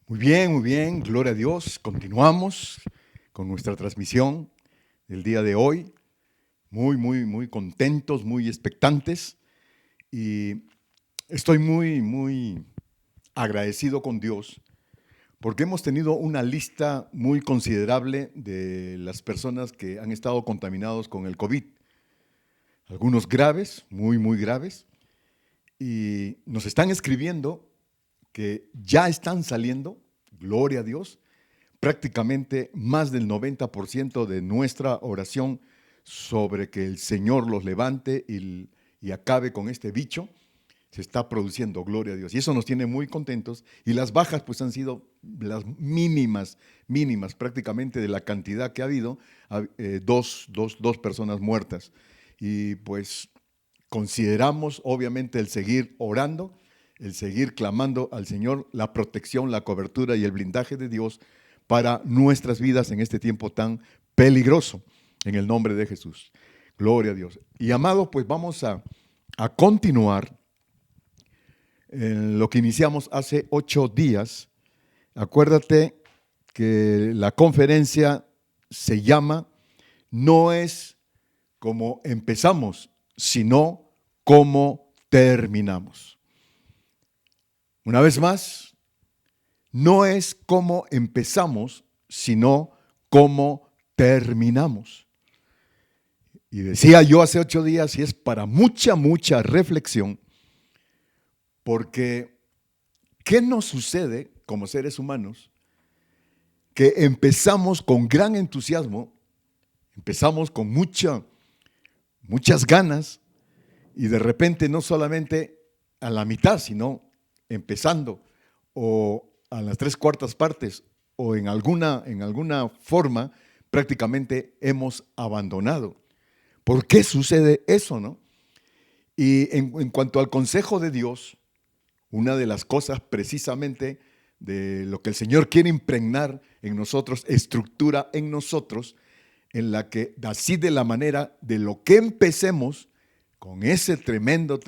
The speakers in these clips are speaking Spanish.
Muy bien, gloria a Dios. Continuamos con nuestra transmisión del día de hoy. Muy contentos, muy expectantes. Y estoy muy agradecido con Dios porque hemos tenido una lista muy considerable de las personas que han estado contaminados con el COVID. Algunos graves, muy graves. Y nos están escribiendo que ya están saliendo, gloria a Dios, prácticamente más del 90% de nuestra oración sobre que el Señor los levante y acabe con este bicho, se está produciendo, gloria a Dios. Y eso nos tiene muy contentos. Y las bajas pues han sido las mínimas, prácticamente de la cantidad que ha habido, dos personas muertas. Y pues consideramos obviamente el seguir orando, el seguir clamando al Señor, la protección, la cobertura y el blindaje de Dios para nuestras vidas en este tiempo tan peligroso, en el nombre de Jesús. Gloria a Dios. Y amado, pues vamos a continuar en lo que iniciamos hace 8 días. Acuérdate que la conferencia se llama No es como empezamos, sino como terminamos. Una vez más, no es como empezamos, sino como terminamos. Y decía yo hace 8 días, y es para mucha reflexión, porque ¿qué nos sucede como seres humanos? Que empezamos con gran entusiasmo, empezamos con muchas ganas, y de repente no solamente a la mitad, sino empezando, o a las 3/4 partes, o en alguna forma, prácticamente hemos abandonado. ¿Por qué sucede eso, no? Y en cuanto al consejo de Dios, una de las cosas precisamente de lo que el Señor quiere impregnar en nosotros, estructura en nosotros, en la que así de la manera de lo que empecemos, con ese tremendo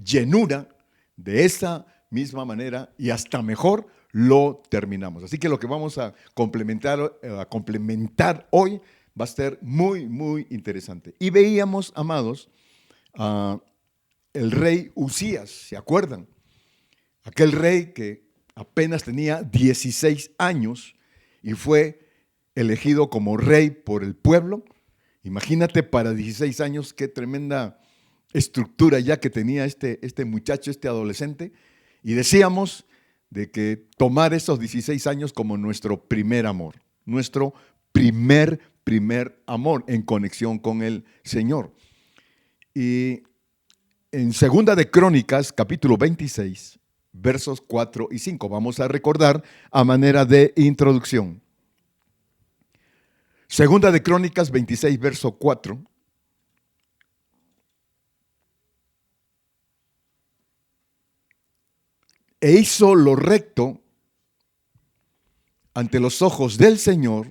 llenura, de esa misma manera y hasta mejor lo terminamos. Así que lo que vamos a complementar hoy va a ser muy interesante. Y veíamos, amados, el rey Usías, ¿se acuerdan? Aquel rey que apenas tenía 16 años y fue elegido como rey por el pueblo. Imagínate, para 16 años, qué tremenda estructura ya que tenía este muchacho, este adolescente. Y decíamos de que tomar esos 16 años como nuestro primer amor, nuestro primer amor en conexión con el Señor. Y en Segunda de Crónicas, capítulo 26, versos 4 y 5, vamos a recordar a manera de introducción. Segunda de Crónicas 26, verso 4. E hizo lo recto ante los ojos del Señor,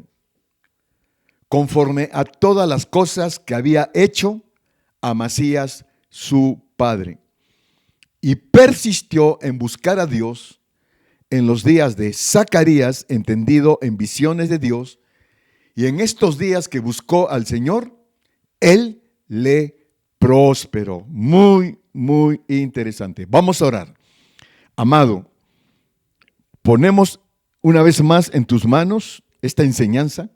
conforme a todas las cosas que había hecho Amasías su padre. Y persistió en buscar a Dios en los días de Zacarías, entendido en visiones de Dios. Y en estos días que buscó al Señor, Él le prosperó. Muy interesante. Vamos a orar. Amado, ponemos una vez más en tus manos esta enseñanza.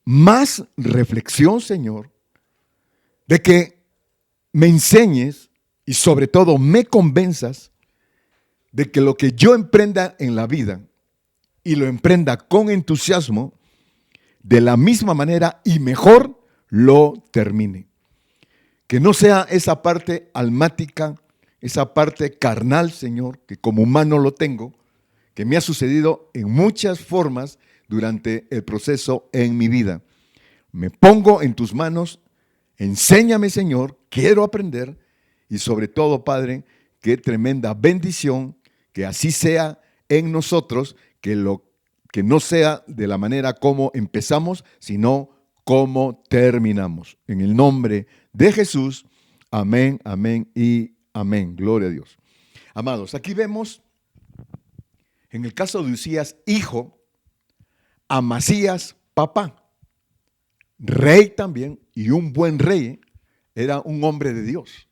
Más reflexión, Señor, de que me enseñes y sobre todo me convenzas de que lo que yo emprenda en la vida y lo emprenda con entusiasmo, de la misma manera y mejor lo termine. Que no sea esa parte almática, esa parte carnal, Señor, que como humano lo tengo, que me ha sucedido en muchas formas durante el proceso en mi vida. Me pongo en tus manos, enséñame, Señor, quiero aprender y sobre todo, Padre, qué tremenda bendición, que así sea en nosotros, que no sea de la manera como empezamos, sino como terminamos. En el nombre de Jesús, amén y amén. Gloria a Dios. Amados, aquí vemos En el caso de Usías, hijo, Amasías, papá, rey también, y un buen rey, era un hombre de Dios.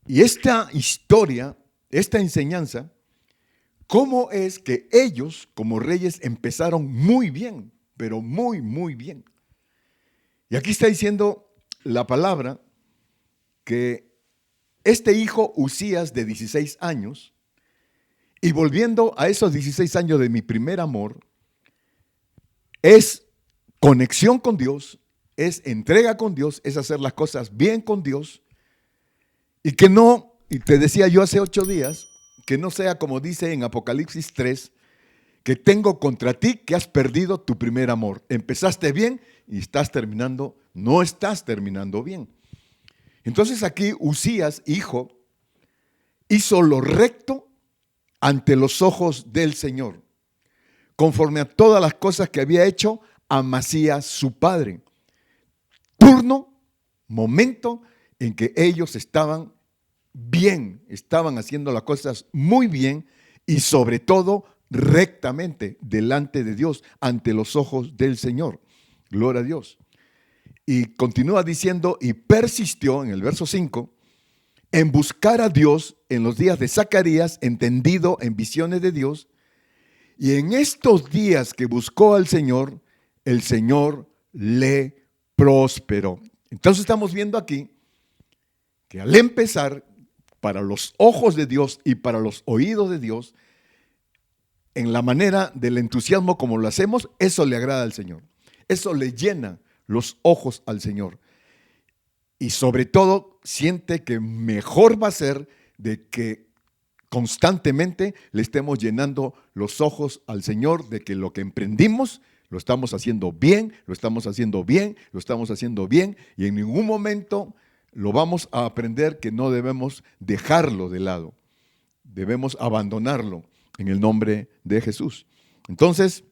Y esta historia, esta enseñanza, cómo es que ellos como reyes empezaron muy bien, pero muy, muy bien. Y aquí está diciendo la palabra que este hijo Usías de 16 años, y volviendo a esos 16 años de mi primer amor, es conexión con Dios, es entrega con Dios, es hacer las cosas bien con Dios, y que no, y te decía yo hace 8 días, que no sea como dice en Apocalipsis 3, que tengo contra ti que has perdido tu primer amor. Empezaste bien y no estás terminando bien. Entonces aquí Usías, hijo, hizo lo recto ante los ojos del Señor, conforme a todas las cosas que había hecho Amasías su padre. Turno, momento en que ellos estaban bien, estaban haciendo las cosas muy bien y sobre todo rectamente delante de Dios, ante los ojos del Señor. Gloria a Dios. Y continúa diciendo, y persistió en el verso 5, en buscar a Dios en los días de Zacarías, entendido en visiones de Dios, y en estos días que buscó al Señor, el Señor le prosperó. Entonces estamos viendo aquí que al empezar, para los ojos de Dios y para los oídos de Dios, en la manera del entusiasmo como lo hacemos, eso le agrada al Señor. Eso le llena los ojos al Señor. Y sobre todo, siente que mejor va a ser de que constantemente le estemos llenando los ojos al Señor, de que lo que emprendimos lo estamos haciendo bien, lo estamos haciendo bien, lo estamos haciendo bien, y en ningún momento lo vamos a aprender que no debemos dejarlo de lado, debemos abandonarlo en el nombre de Jesús. Entonces,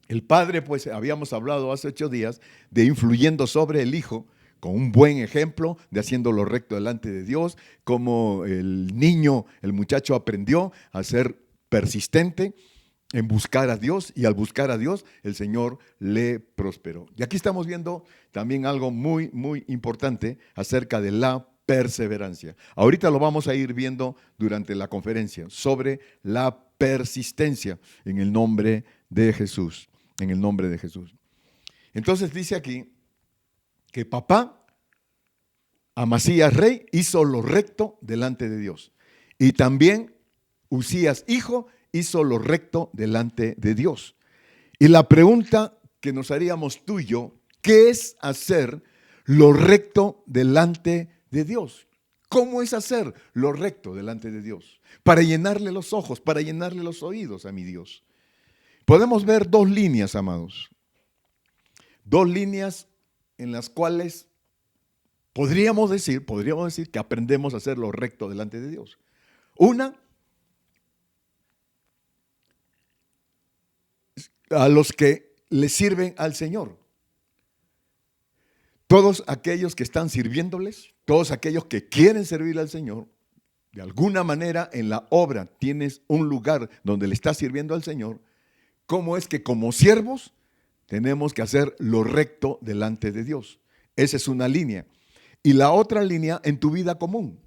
el Padre, pues habíamos hablado hace 8 días de influyendo sobre el Hijo con un buen ejemplo de haciendo lo recto delante de Dios, como el niño, el muchacho aprendió a ser persistente en buscar a Dios, y al buscar a Dios el Señor le prosperó. Y aquí estamos viendo también algo muy, muy importante acerca de la perseverancia. Ahorita lo vamos a ir viendo durante la conferencia sobre la persistencia en el nombre de Jesús, en el nombre de Jesús. Entonces dice aquí que papá, Amasías rey, hizo lo recto delante de Dios, y también Usías hijo hizo lo recto delante de Dios. Y la pregunta que nos haríamos tú y yo, ¿qué es hacer lo recto delante de Dios? ¿Cómo es hacer lo recto delante de Dios? Para llenarle los ojos, para llenarle los oídos a mi Dios. Podemos ver 2 líneas, amados. 2 líneas en las cuales podríamos decir que aprendemos a hacer lo recto delante de Dios. Una, a los que le sirven al Señor. Todos aquellos que están sirviéndoles, todos aquellos que quieren servir al Señor, de alguna manera en la obra tienes un lugar donde le estás sirviendo al Señor. ¿Cómo es que como siervos tenemos que hacer lo recto delante de Dios? Esa es una línea. Y la otra línea en tu vida común.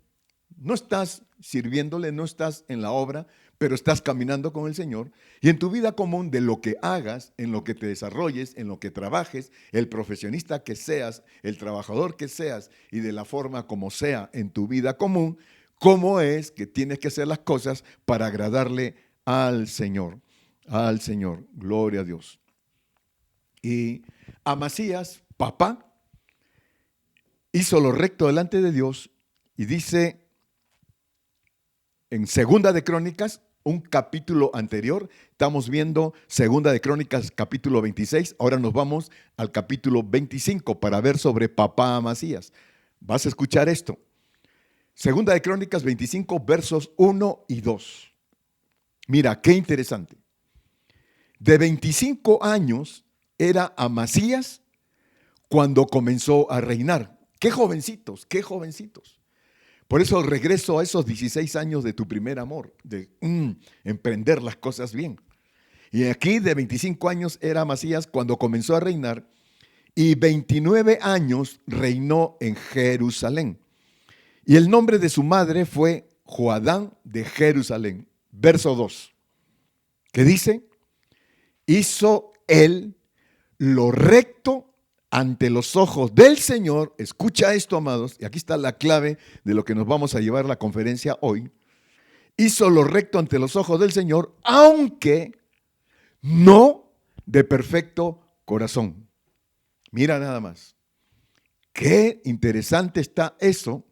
No estás sirviéndole, no estás en la obra, pero estás caminando con el Señor. Y en tu vida común, de lo que hagas, en lo que te desarrolles, en lo que trabajes, el profesionista que seas, el trabajador que seas, y de la forma como sea en tu vida común, ¿cómo es que tienes que hacer las cosas para agradarle al Señor? Al Señor, gloria a Dios. Y Amasías, papá, hizo lo recto delante de Dios, y dice en Segunda de Crónicas, un capítulo anterior, estamos viendo Segunda de Crónicas capítulo 26, ahora nos vamos al capítulo 25 para ver sobre papá Amasías. Vas a escuchar esto. Segunda de Crónicas 25, versos 1 y 2. Mira, qué interesante. De 25 años era Amasías cuando comenzó a reinar. Qué jovencitos, qué jovencitos. Por eso regreso a esos 16 años de tu primer amor, de emprender las cosas bien. Y aquí de 25 años era Amasías cuando comenzó a reinar y 29 años reinó en Jerusalén. Y el nombre de su madre fue Joadán de Jerusalén. Verso 2, que dice, hizo él lo recto ante los ojos del Señor. Escucha esto, amados, y aquí está la clave de lo que nos vamos a llevar la conferencia hoy. Hizo lo recto ante los ojos del Señor, aunque no de perfecto corazón. Mira nada más. Qué interesante está eso,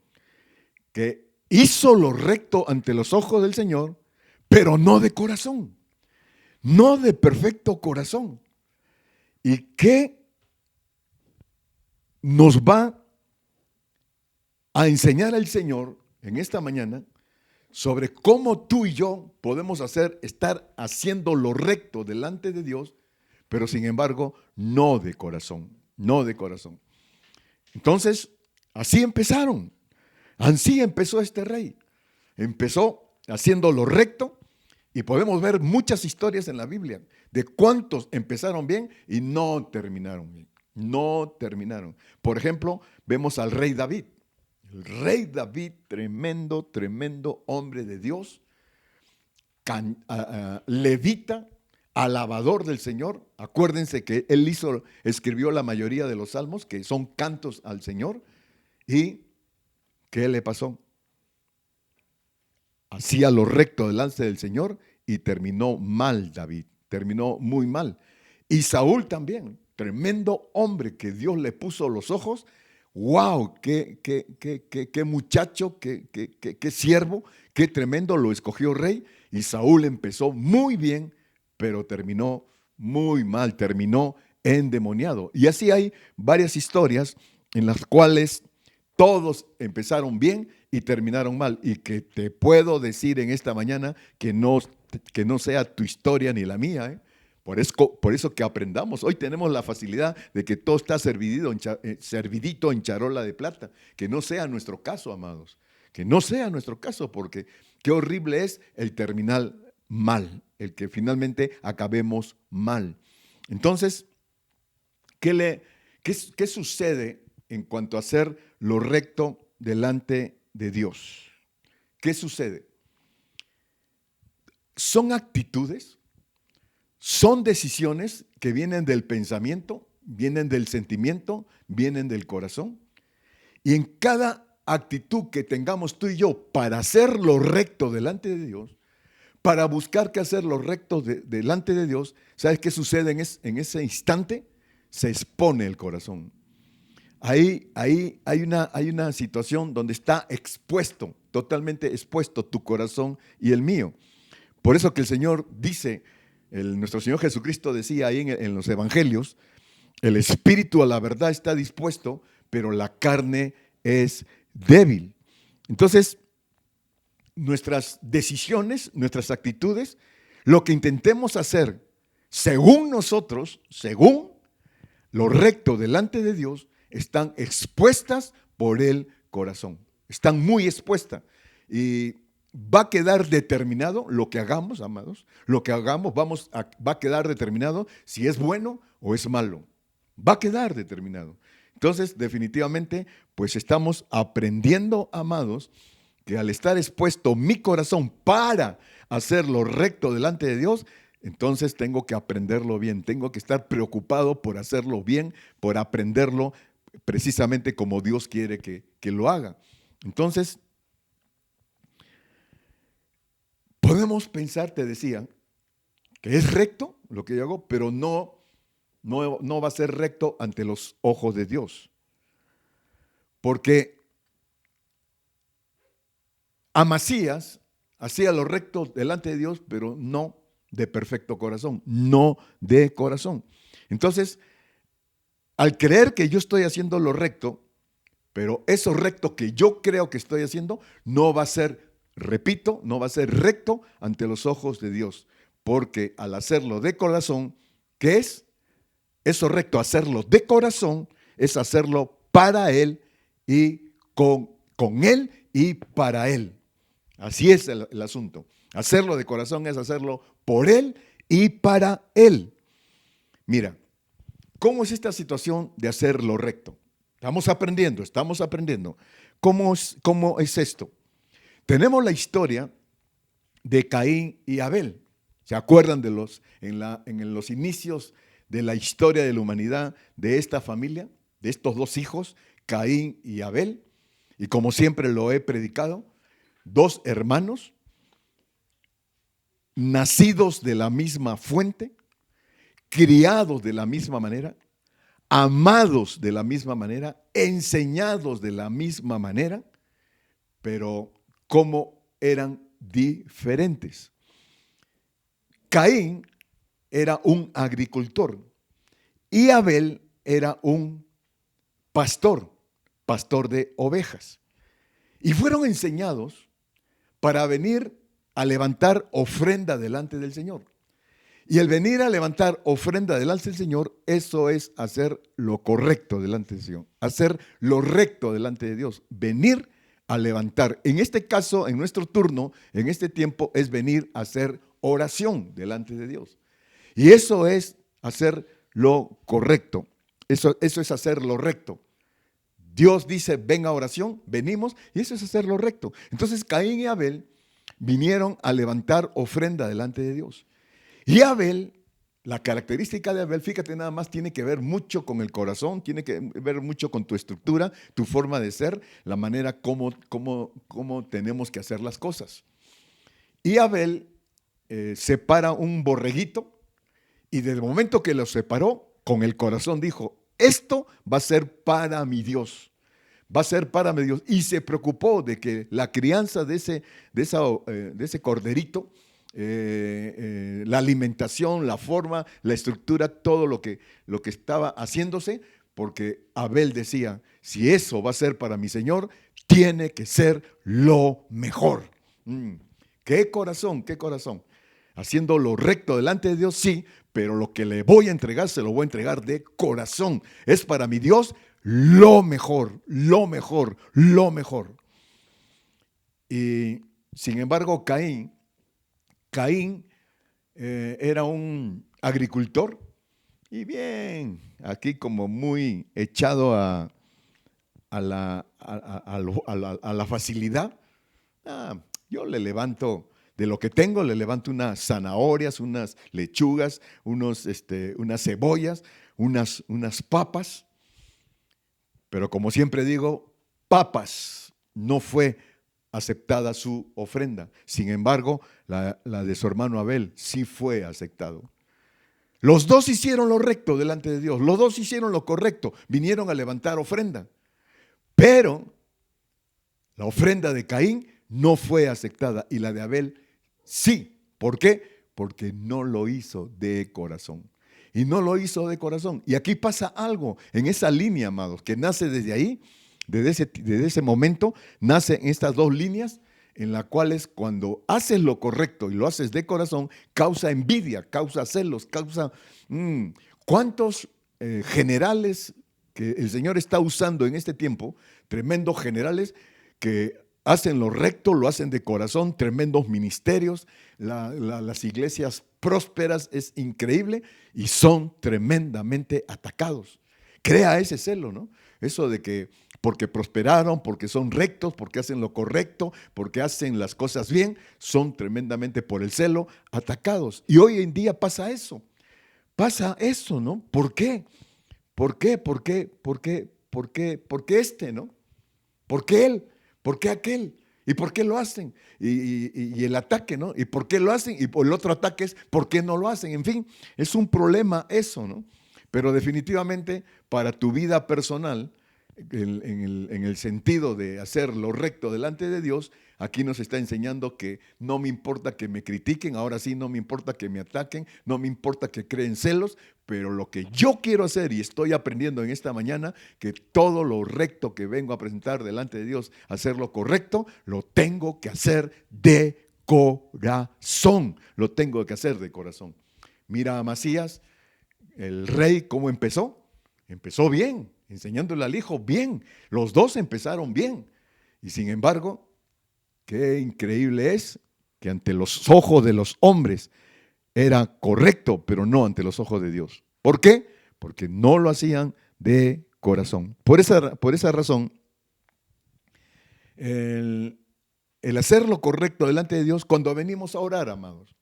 que hizo lo recto ante los ojos del Señor, pero no de corazón, no de perfecto corazón. ¿Y qué nos va a enseñar el Señor en esta mañana sobre cómo tú y yo podemos estar haciendo lo recto delante de Dios, pero sin embargo, no de corazón, no de corazón? Entonces, así empezaron, así empezó este rey. Empezó haciendo lo recto y podemos ver muchas historias en la Biblia de cuántos empezaron bien y no terminaron bien, no terminaron. Por ejemplo, vemos al rey David. El rey David, tremendo, tremendo hombre de Dios, levita, alabador del Señor. Acuérdense que él escribió la mayoría de los salmos, que son cantos al Señor. ¿Y qué le pasó? Hacía lo recto delante del Señor y terminó mal David, terminó muy mal. Y Saúl también, tremendo hombre que Dios le puso los ojos. ¡Wow! ¡Qué muchacho, qué siervo, qué tremendo! Lo escogió rey y Saúl empezó muy bien, pero terminó muy mal, terminó endemoniado. Y así hay varias historias en las cuales todos empezaron bien y terminaron mal. Y que te puedo decir en esta mañana que no sea tu historia ni la mía, ¿eh? Por eso que aprendamos. Hoy tenemos la facilidad de que todo está servidito en charola de plata. Que no sea nuestro caso, amados. Que no sea nuestro caso, porque qué horrible es el terminar mal, el que finalmente acabemos mal. Entonces, ¿qué sucede en cuanto a hacer lo recto delante de Dios? ¿Qué sucede? Son actitudes, son decisiones que vienen del pensamiento, vienen del sentimiento, vienen del corazón. Y en cada actitud que tengamos tú y yo para hacer lo recto delante de Dios, para buscar que hacer lo recto delante de Dios, ¿sabes qué sucede en ese instante? Se expone el corazón. Ahí hay una situación donde está expuesto, totalmente expuesto tu corazón y el mío. Por eso que el Señor dice, nuestro Señor Jesucristo decía ahí en los evangelios, el espíritu a la verdad está dispuesto, pero la carne es débil. Entonces, nuestras decisiones, nuestras actitudes, lo que intentemos hacer según nosotros, según lo recto delante de Dios, están expuestas por el corazón. Están muy expuestas. Y va a quedar determinado lo que hagamos, amados. Lo que hagamos va a quedar determinado si es bueno o es malo. Va a quedar determinado. Entonces, definitivamente, pues estamos aprendiendo, amados, que al estar expuesto mi corazón para hacer lo recto delante de Dios, entonces tengo que aprenderlo bien, tengo que estar preocupado por hacerlo bien, por aprenderlo precisamente como Dios quiere que lo haga. Entonces, podemos pensar, te decía, que es recto lo que yo hago, pero no va a ser recto ante los ojos de Dios. Porque Amasías hacía lo recto delante de Dios, pero no de perfecto corazón, no de corazón. Entonces, al creer que yo estoy haciendo lo recto, pero eso recto que yo creo que estoy haciendo, no va a ser, repito, no va a ser recto ante los ojos de Dios. Porque al hacerlo de corazón, ¿qué es? Eso recto, hacerlo de corazón, es hacerlo para Él y con con Él y para Él. Así es el asunto. Hacerlo de corazón es hacerlo por Él y para Él. Mira, ¿cómo es esta situación de hacer lo recto? Estamos aprendiendo. ¿Cómo es esto? Tenemos la historia de Caín y Abel. ¿Se acuerdan de en los inicios de la historia de la humanidad, de esta familia, de estos dos hijos, Caín y Abel? Y como siempre lo he predicado, dos hermanos, nacidos de la misma fuente, criados de la misma manera, amados de la misma manera, enseñados de la misma manera, pero cómo eran diferentes. Caín era un agricultor y Abel era un pastor de ovejas. Y fueron enseñados para venir a levantar ofrenda delante del Señor. Y el venir a levantar ofrenda delante del Señor, eso es hacer lo correcto delante del Señor, hacer lo recto delante de Dios, venir a levantar. En este caso, en nuestro turno, en este tiempo, es venir a hacer oración delante de Dios. Y eso es hacer lo correcto, eso es hacer lo recto. Dios dice, ven a oración, venimos, y eso es hacer lo recto. Entonces Caín y Abel vinieron a levantar ofrenda delante de Dios. Y Abel, la característica de Abel, fíjate nada más, tiene que ver mucho con el corazón, tiene que ver mucho con tu estructura, tu forma de ser, la manera como tenemos que hacer las cosas. Y Abel separa un borreguito y desde el momento que lo separó, con el corazón dijo, esto va a ser para mi Dios. Va a ser para mi Dios. Y se preocupó de que la crianza de ese corderito, la alimentación, la forma, la estructura, todo lo que estaba haciéndose, porque Abel decía, si eso va a ser para mi Señor, tiene que ser lo mejor. ¿Qué corazón, qué corazón? Haciendo lo recto delante de Dios, sí, pero lo que le voy a entregar, se lo voy a entregar de corazón. Es para mi Dios lo mejor, lo mejor, lo mejor. Y sin embargo, Caín era un agricultor y bien, aquí como muy echado a la facilidad. Yo le levanto, de lo que tengo, le levanto unas zanahorias, unas lechugas, unas cebollas, unas papas. Pero como siempre digo, papas, no fue aceptada su ofrenda. Sin embargo, la de su hermano Abel sí fue aceptado. Los dos hicieron lo recto delante de Dios. Los dos hicieron lo correcto. Vinieron a levantar ofrenda. Pero la ofrenda de Caín no fue aceptada y la de Abel sí. ¿Por qué? Porque no lo hizo de corazón. Y no lo hizo de corazón. Y aquí pasa algo en esa línea, amados, que nace desde ahí, desde ese momento, nacen estas dos líneas en las cuales cuando haces lo correcto y lo haces de corazón, causa envidia, causa celos, causa... ¿Cuántos generales que el Señor está usando en este tiempo? Tremendos generales que hacen lo recto, lo hacen de corazón, tremendos ministerios, las iglesias prósperas, es increíble, y son tremendamente atacados. Crea ese celo, ¿no? Eso de que porque prosperaron, porque son rectos, porque hacen lo correcto, porque hacen las cosas bien, son tremendamente por el celo atacados. Y hoy en día pasa eso, ¿no? ¿Por qué? ¿Por qué? ¿Por qué? ¿Por qué? ¿Por qué? ¿Por qué no? ¿Por qué él? ¿Por qué aquel? ¿Y por qué lo hacen? Y el ataque, ¿no? ¿Y por qué lo hacen? Y el otro ataque es ¿por qué no lo hacen? En fin, es un problema eso, ¿no? Pero definitivamente para tu vida personal, en el sentido de hacer lo recto delante de Dios, aquí nos está enseñando que no me importa que me critiquen, ahora sí no me importa que me ataquen, no me importa que creen celos, pero lo que yo quiero hacer y estoy aprendiendo en esta mañana, que todo lo recto que vengo a presentar delante de Dios, hacer lo correcto, lo tengo que hacer de corazón, lo tengo que hacer de corazón. Mira a Amasías, el rey, ¿cómo empezó? Empezó bien, enseñándole al hijo bien. Los dos empezaron bien. Y sin embargo, qué increíble es que ante los ojos de los hombres era correcto, pero no ante los ojos de Dios. ¿Por qué? Porque no lo hacían de corazón. Por esa razón, el hacer lo correcto delante de Dios cuando venimos a orar, amados.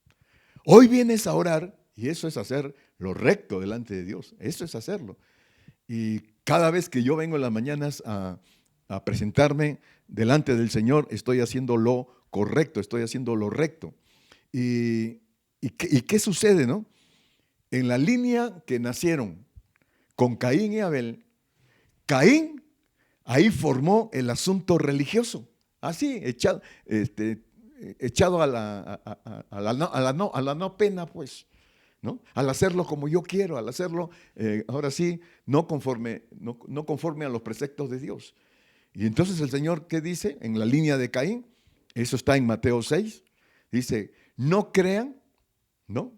Hoy vienes a orar y eso es hacer lo recto delante de Dios. Eso es hacerlo. Y cada vez que yo vengo en las mañanas a presentarme delante del Señor, estoy haciendo lo correcto, estoy haciendo lo recto. ¿Y qué sucede, no? En la línea que nacieron con Caín y Abel, Caín ahí formó el asunto religioso, así, echado a la no pena, pues, ¿no? Al hacerlo como yo quiero, al hacerlo, ahora sí, no conforme a los preceptos de Dios. Y entonces el Señor, ¿qué dice? En la línea de Caín, eso está en Mateo 6, dice, no crean, ¿no?,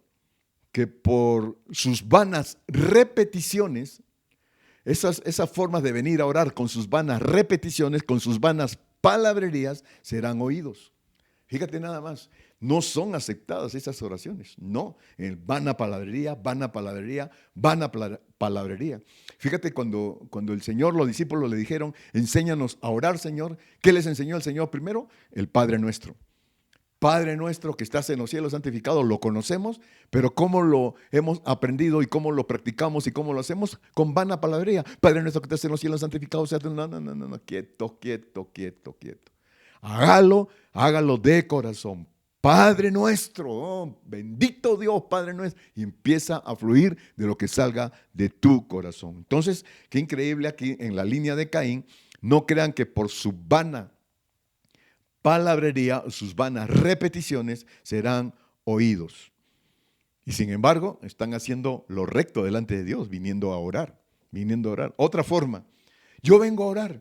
que por sus vanas repeticiones, esas formas de venir a orar con sus vanas repeticiones, con sus vanas palabrerías, serán oídos. Fíjate nada más, no son aceptadas esas oraciones, no, vana palabrería, vana palabrería, vana palabrería. Fíjate cuando el Señor, los discípulos le dijeron, enséñanos a orar, Señor. ¿Qué les enseñó el Señor primero? El Padre Nuestro. Padre nuestro que estás en los cielos santificado, lo conocemos, pero ¿cómo lo hemos aprendido y cómo lo practicamos y cómo lo hacemos? Con vana palabrería. Padre nuestro que estás en los cielos santificado, no, quieto. Hágalo de corazón. Padre nuestro, oh, bendito Dios, Padre nuestro, y empieza a fluir de lo que salga de tu corazón. Entonces, qué increíble aquí en la línea de Caín, no crean que por su vana palabrería, sus vanas repeticiones serán oídos. Y sin embargo, están haciendo lo recto delante de Dios, viniendo a orar. Otra forma, yo vengo a orar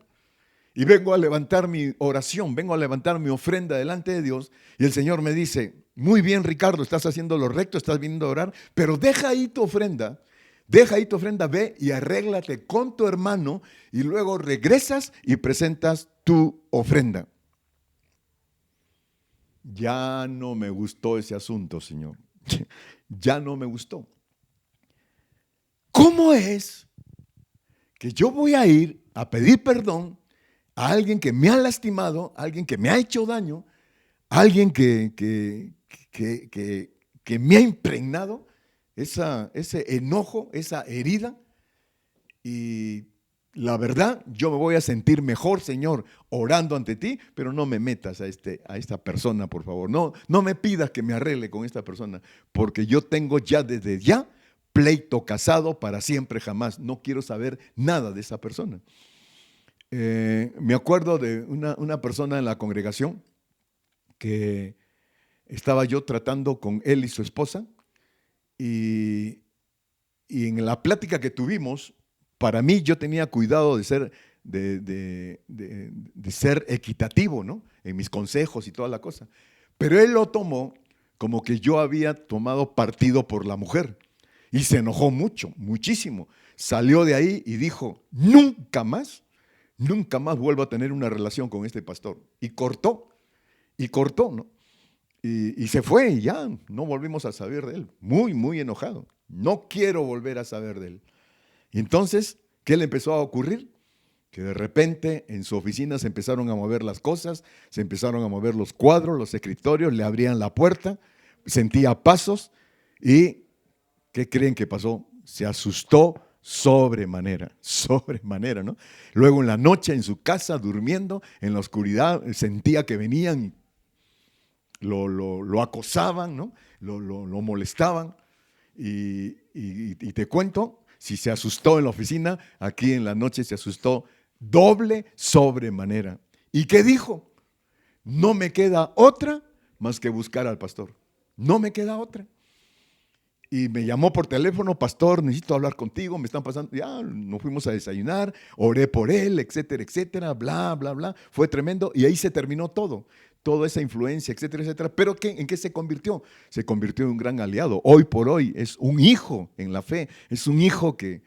y vengo a levantar mi oración, vengo a levantar mi ofrenda delante de Dios y el Señor me dice, muy bien Ricardo, estás haciendo lo recto, estás viniendo a orar, pero deja ahí tu ofrenda, ve y arréglate con tu hermano y luego regresas y presentas tu ofrenda. Ya no me gustó ese asunto, Señor. Ya no me gustó. ¿Cómo es que yo voy a ir a pedir perdón a alguien que me ha lastimado, a alguien que me ha hecho daño, a alguien que me ha impregnado ese enojo, esa herida? Y la verdad, yo me voy a sentir mejor, Señor, orando ante ti, pero no me metas a esta persona, por favor. No me pidas que me arregle con esta persona, porque yo tengo ya desde ya pleito casado para siempre jamás. No quiero saber nada de esa persona. Me acuerdo de una persona en la congregación que estaba yo tratando con él y su esposa, y en la plática que tuvimos, para mí, yo tenía cuidado de ser equitativo, ¿no?, en mis consejos y toda la cosa. Pero él lo tomó como que yo había tomado partido por la mujer y se enojó muchísimo. Salió de ahí y dijo, nunca más vuelvo a tener una relación con este pastor. Y cortó, ¿no? Y se fue y ya no volvimos a saber de él. Muy enojado. No quiero volver a saber de él. Y entonces, ¿qué le empezó a ocurrir? Que de repente en su oficina se empezaron a mover las cosas, se empezaron a mover los cuadros, los escritorios, le abrían la puerta, sentía pasos y ¿qué creen que pasó? Se asustó sobremanera, ¿no? Luego en la noche en su casa, durmiendo, en la oscuridad, sentía que venían, lo acosaban, ¿no? Lo molestaban y te cuento. Si se asustó en la oficina, aquí en la noche se asustó doble sobremanera. ¿Y qué dijo? No me queda otra más que buscar al pastor. No me queda otra. Y me llamó por teléfono, pastor, necesito hablar contigo, me están pasando, ya nos fuimos a desayunar, oré por él, etcétera, bla. Fue tremendo y ahí se terminó todo. Toda esa influencia, etcétera. Pero ¿en qué se convirtió? Se convirtió en un gran aliado. Hoy por hoy es un hijo en la fe, es un hijo que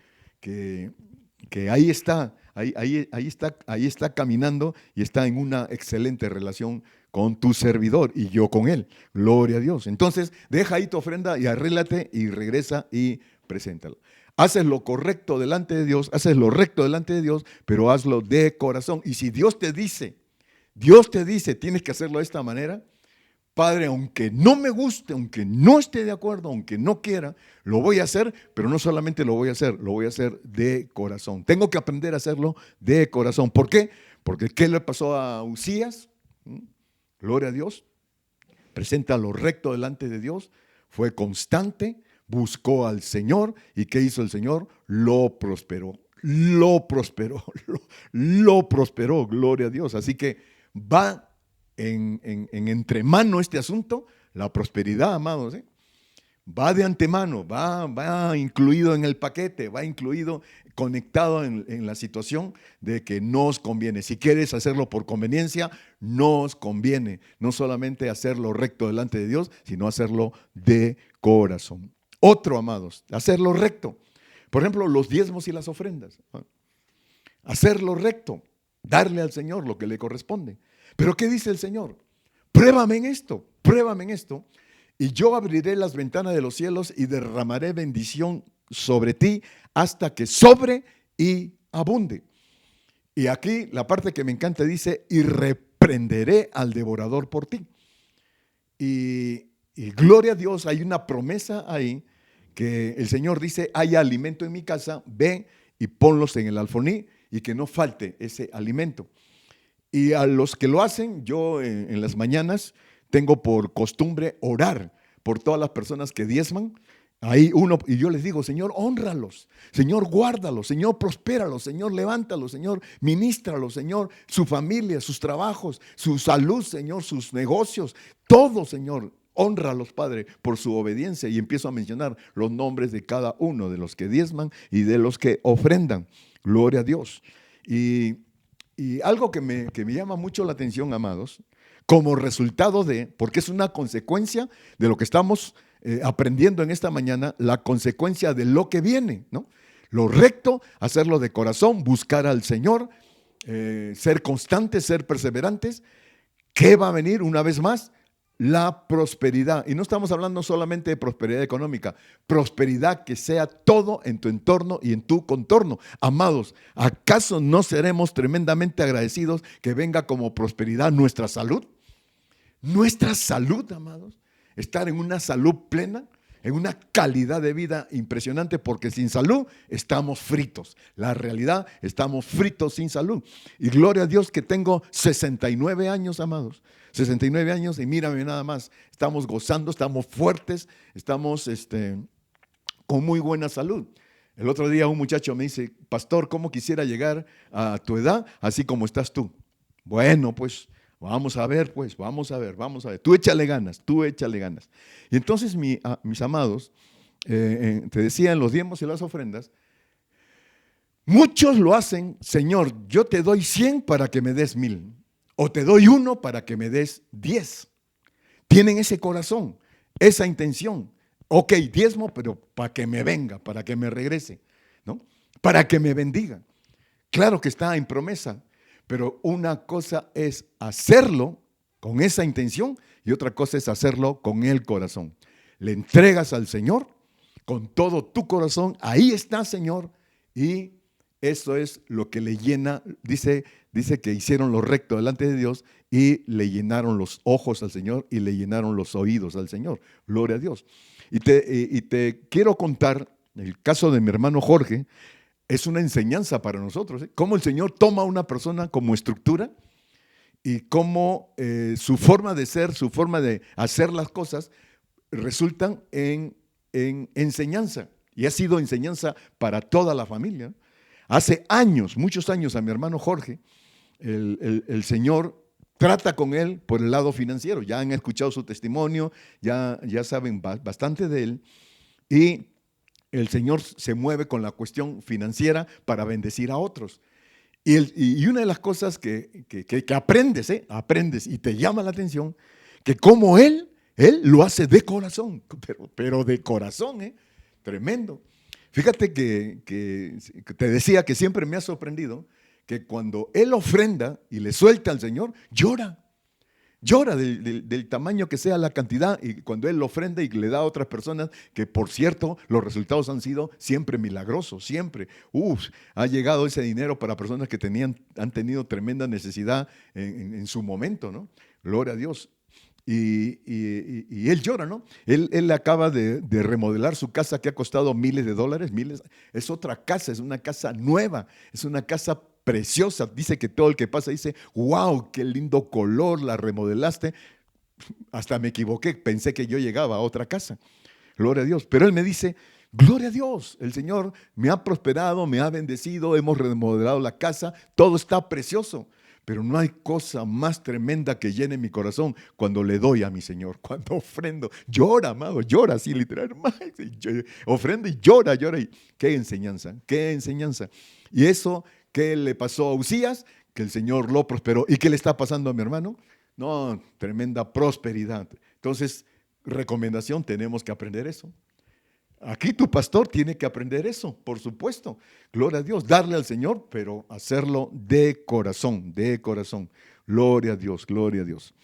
ahí está ahí está caminando y está en una excelente relación con tu servidor y yo con él. Gloria a Dios. Entonces, deja ahí tu ofrenda y arréglate y regresa y preséntalo. Haces lo correcto delante de Dios, haces lo recto delante de Dios, pero hazlo de corazón. Y si Dios te dice, tienes que hacerlo de esta manera, Padre, aunque no me guste, aunque no esté de acuerdo, aunque no quiera, lo voy a hacer, pero no solamente lo voy a hacer de corazón. Tengo que aprender a hacerlo de corazón. ¿Por qué? Porque ¿qué le pasó a Uzías? Gloria a Dios. Presenta lo recto delante de Dios, fue constante, buscó al Señor. ¿Y qué hizo el Señor? Lo prosperó, lo prosperó, gloria a Dios. Así que va en entremano este asunto, la prosperidad, amados, va de antemano, va incluido en el paquete, va incluido, conectado en la situación de que nos conviene. Si quieres hacerlo por conveniencia, nos conviene no solamente hacerlo recto delante de Dios, sino hacerlo de corazón. Otro, amados, hacerlo recto. Por ejemplo, los diezmos y las ofrendas. Hacerlo recto, darle al Señor lo que le corresponde. Pero ¿qué dice el Señor? Pruébame en esto, y yo abriré las ventanas de los cielos y derramaré bendición sobre ti hasta que sobre y abunde. Y aquí la parte que me encanta dice, y reprenderé al devorador por ti. Y gloria a Dios, hay una promesa ahí que el Señor dice, hay alimento en mi casa, ve y ponlos en el alfolí y que no falte ese alimento. Y a los que lo hacen, yo en las mañanas tengo por costumbre orar por todas las personas que diezman. Ahí y yo les digo, Señor, hónralos, Señor, guárdalos, Señor, prospéralos, Señor, levántalos, Señor, ministralos, Señor, su familia, sus trabajos, su salud, Señor, sus negocios, todo, Señor, hónralos, Padre, por su obediencia. Y empiezo a mencionar los nombres de cada uno de los que diezman y de los que ofrendan. Gloria a Dios. Y algo que me llama mucho la atención, amados, como resultado porque es una consecuencia de lo que estamos aprendiendo en esta mañana, la consecuencia de lo que viene, ¿no? Lo recto, hacerlo de corazón, buscar al Señor, ser constantes, ser perseverantes. ¿Qué va a venir una vez más? La prosperidad. Y no estamos hablando solamente de prosperidad económica, prosperidad que sea todo en tu entorno y en tu contorno. Amados, ¿acaso no seremos tremendamente agradecidos que venga como prosperidad nuestra salud? Nuestra salud, amados. Estar en una salud plena, en una calidad de vida impresionante, porque sin salud estamos fritos. La realidad, estamos fritos sin salud. Y gloria a Dios que tengo 69 años, amados. 69 años y mírame nada más. Estamos gozando, estamos fuertes, estamos con muy buena salud. El otro día un muchacho me dice, pastor, ¿cómo quisiera llegar a tu edad así como estás tú? Bueno, pues vamos a ver. Tú échale ganas. Y entonces, mis amados, te decía en los diezmos y las ofrendas, muchos lo hacen, Señor, yo te doy 100 para que me des 1000. O te doy 1 para que me des 10. Tienen ese corazón, esa intención. Ok, diezmo, pero para que me venga, para que me regrese, ¿no? Para que me bendiga. Claro que está en promesa, pero una cosa es hacerlo con esa intención y otra cosa es hacerlo con el corazón. Le entregas al Señor con todo tu corazón, ahí está, Señor, y eso es lo que le llena. Dice que hicieron lo recto delante de Dios y le llenaron los ojos al Señor y le llenaron los oídos al Señor. Gloria a Dios. Y te quiero contar el caso de mi hermano Jorge. Es una enseñanza para nosotros, ¿eh? Cómo el Señor toma a una persona como estructura y cómo su forma de ser, su forma de hacer las cosas resultan en enseñanza. Y ha sido enseñanza para toda la familia. Hace años, muchos años, a mi hermano Jorge, el Señor trata con él por el lado financiero. Ya han escuchado su testimonio, ya saben bastante de él. Y el Señor se mueve con la cuestión financiera para bendecir a otros. Y una de las cosas que aprendes y te llama la atención, que como él lo hace de corazón, pero de corazón, tremendo. Fíjate que te decía que siempre me ha sorprendido que cuando él ofrenda y le suelta al Señor, llora. Llora del tamaño que sea la cantidad, y cuando él lo ofrenda y le da a otras personas, que por cierto los resultados han sido siempre milagrosos, siempre. Ha llegado ese dinero para personas que han tenido tremenda necesidad en su momento, ¿no? Gloria a Dios. Y él llora, ¿no? Él acaba de remodelar su casa que ha costado miles de dólares, miles. Es otra casa, es una casa nueva, es una casa preciosa. Dice que todo el que pasa dice, wow, qué lindo color, la remodelaste. Hasta me equivoqué, pensé que yo llegaba a otra casa. Gloria a Dios. Pero él me dice, gloria a Dios, el Señor me ha prosperado, me ha bendecido, hemos remodelado la casa, todo está precioso. Pero no hay cosa más tremenda que llene mi corazón cuando le doy a mi Señor, cuando ofrendo. Llora, amado, llora así literal. Ofrenda y llora, llora. Qué enseñanza, qué enseñanza. Y eso, ¿qué le pasó a Uzías? Que el Señor lo prosperó. ¿Y qué le está pasando a mi hermano? No, tremenda prosperidad. Entonces, recomendación, tenemos que aprender eso. Aquí tu pastor tiene que aprender eso, por supuesto. Gloria a Dios, darle al Señor, pero hacerlo de corazón, de corazón. Gloria a Dios, gloria a Dios.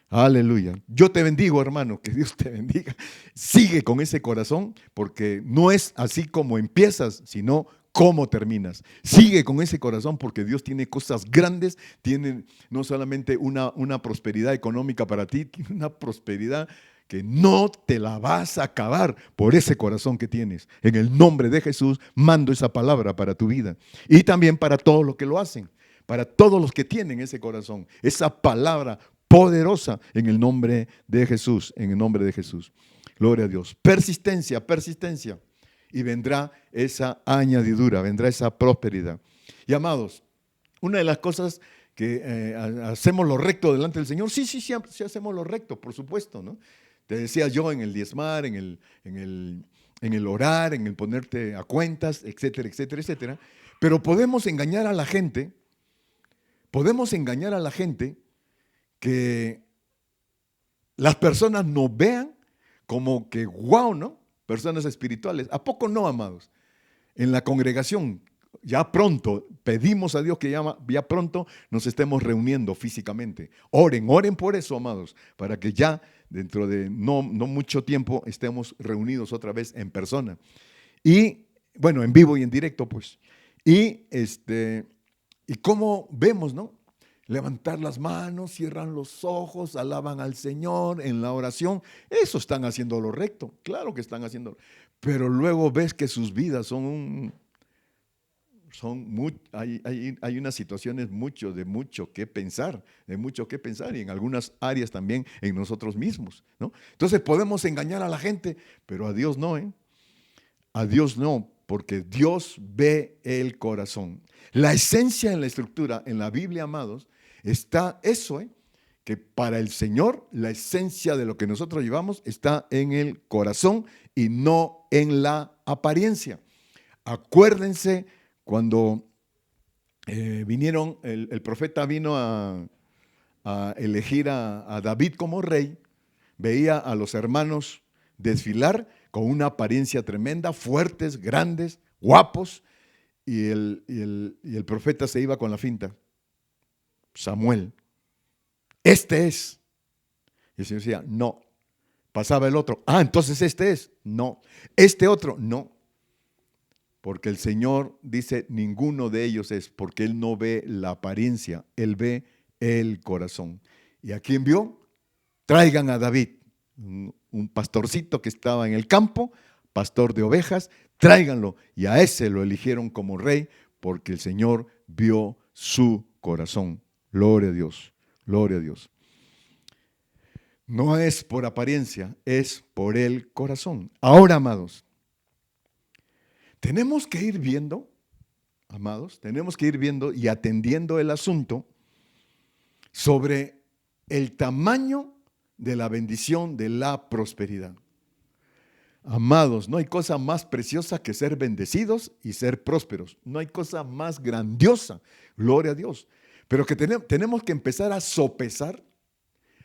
Aleluya. Yo te bendigo, hermano, que Dios te bendiga. Sigue con ese corazón, porque no es así como empiezas, sino cómo terminas. Sigue con ese corazón, porque Dios tiene cosas grandes, tiene no solamente una prosperidad económica para ti, tiene una prosperidad que no te la vas a acabar por ese corazón que tienes. En el nombre de Jesús mando esa palabra para tu vida y también para todos los que lo hacen, para todos los que tienen ese corazón, esa palabra poderosa en el nombre de Jesús, en el nombre de Jesús. Gloria a Dios. Persistencia, persistencia. Y vendrá esa añadidura, vendrá esa prosperidad. Y amados, una de las cosas que hacemos lo recto delante del Señor, sí hacemos lo recto, por supuesto, ¿no? Te decía yo, en el diezmar, en el orar, en el ponerte a cuentas, etcétera, etcétera, etcétera. Pero podemos engañar a la gente que las personas nos vean como que wow, ¿no? Personas espirituales. ¿A poco no, amados? En la congregación, ya pronto, pedimos a Dios que ya pronto nos estemos reuniendo físicamente. Oren por eso, amados, para que ya dentro de no mucho tiempo estemos reunidos otra vez en persona. Y, bueno, en vivo y en directo, pues. Y cómo vemos, ¿no? Levantar las manos, cierran los ojos, alaban al Señor en la oración. Eso están haciendo lo recto, claro que están haciendo. Pero luego ves que sus vidas hay unas situaciones de mucho que pensar, y en algunas áreas también en nosotros mismos, ¿no? Entonces podemos engañar a la gente, pero a Dios no, ¿eh? A Dios no, porque Dios ve el corazón. La esencia en la estructura, en la Biblia, amados, está eso, que para el Señor la esencia de lo que nosotros llevamos está en el corazón y no en la apariencia. Acuérdense cuando vinieron, el profeta vino a elegir a David como rey, veía a los hermanos desfilar con una apariencia tremenda, fuertes, grandes, guapos, y el profeta se iba con la finta. Samuel, este es. Y el Señor decía, no. Pasaba el otro, entonces este es. No. Este otro, no. Porque el Señor dice, ninguno de ellos es, porque Él no ve la apariencia, Él ve el corazón. ¿Y a quién vio? Traigan a David, un pastorcito que estaba en el campo, pastor de ovejas, tráiganlo. Y a ese lo eligieron como rey, porque el Señor vio su corazón. Gloria a Dios, gloria a Dios. No es por apariencia, es por el corazón. Ahora, amados, tenemos que ir viendo, y atendiendo el asunto sobre el tamaño de la bendición de la prosperidad. Amados, no hay cosa más preciosa que ser bendecidos y ser prósperos. No hay cosa más grandiosa, gloria a Dios. Pero que tenemos que empezar a sopesar.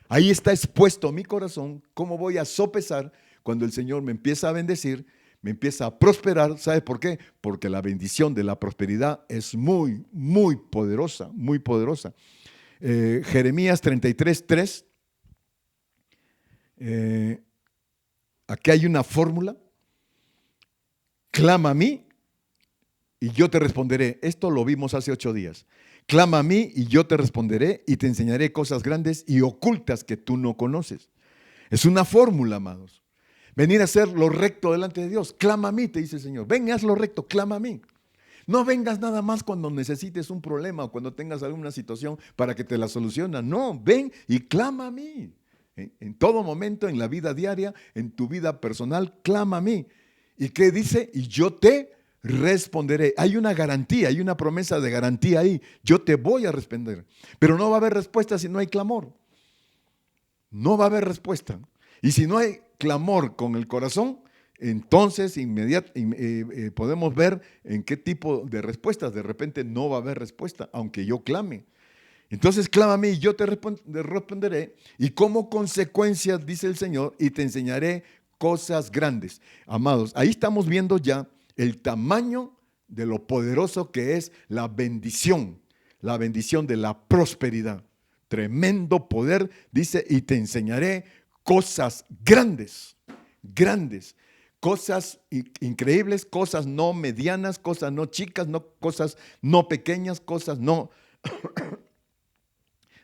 Ahí está expuesto mi corazón. ¿Cómo voy a sopesar cuando el Señor me empieza a bendecir? me empieza a prosperar. ¿Sabes por qué? Porque la bendición de la prosperidad es muy, muy poderosa, muy poderosa. Jeremías 33:3. Aquí hay una fórmula. Clama a mí y yo te responderé. Esto lo vimos hace 8 días. Clama a mí y yo te responderé y te enseñaré cosas grandes y ocultas que tú no conoces. Es una fórmula, amados. Venir a hacer lo recto delante de Dios. Clama a mí, te dice el Señor. Ven y haz lo recto, clama a mí. No vengas nada más cuando necesites un problema o cuando tengas alguna situación para que te la solucione. No, ven y clama a mí. En todo momento, en la vida diaria, en tu vida personal, clama a mí. ¿Y qué dice? Y yo te responderé. Hay una garantía, hay una promesa de garantía ahí. Yo te voy a responder. Pero no va a haber respuesta si no hay clamor. No va a haber respuesta. Y si no hay clamor con el corazón, entonces podemos ver en qué tipo de respuestas. De repente no va a haber respuesta, aunque yo clame. Entonces clama a mí y yo te responderé. Y como consecuencia, dice el Señor, y te enseñaré cosas grandes. Amados, ahí estamos viendo ya el tamaño de lo poderoso que es la bendición de la prosperidad. Tremendo poder, dice, y te enseñaré cosas grandes, grandes, cosas increíbles, cosas no medianas, cosas no chicas, cosas no pequeñas, cosas no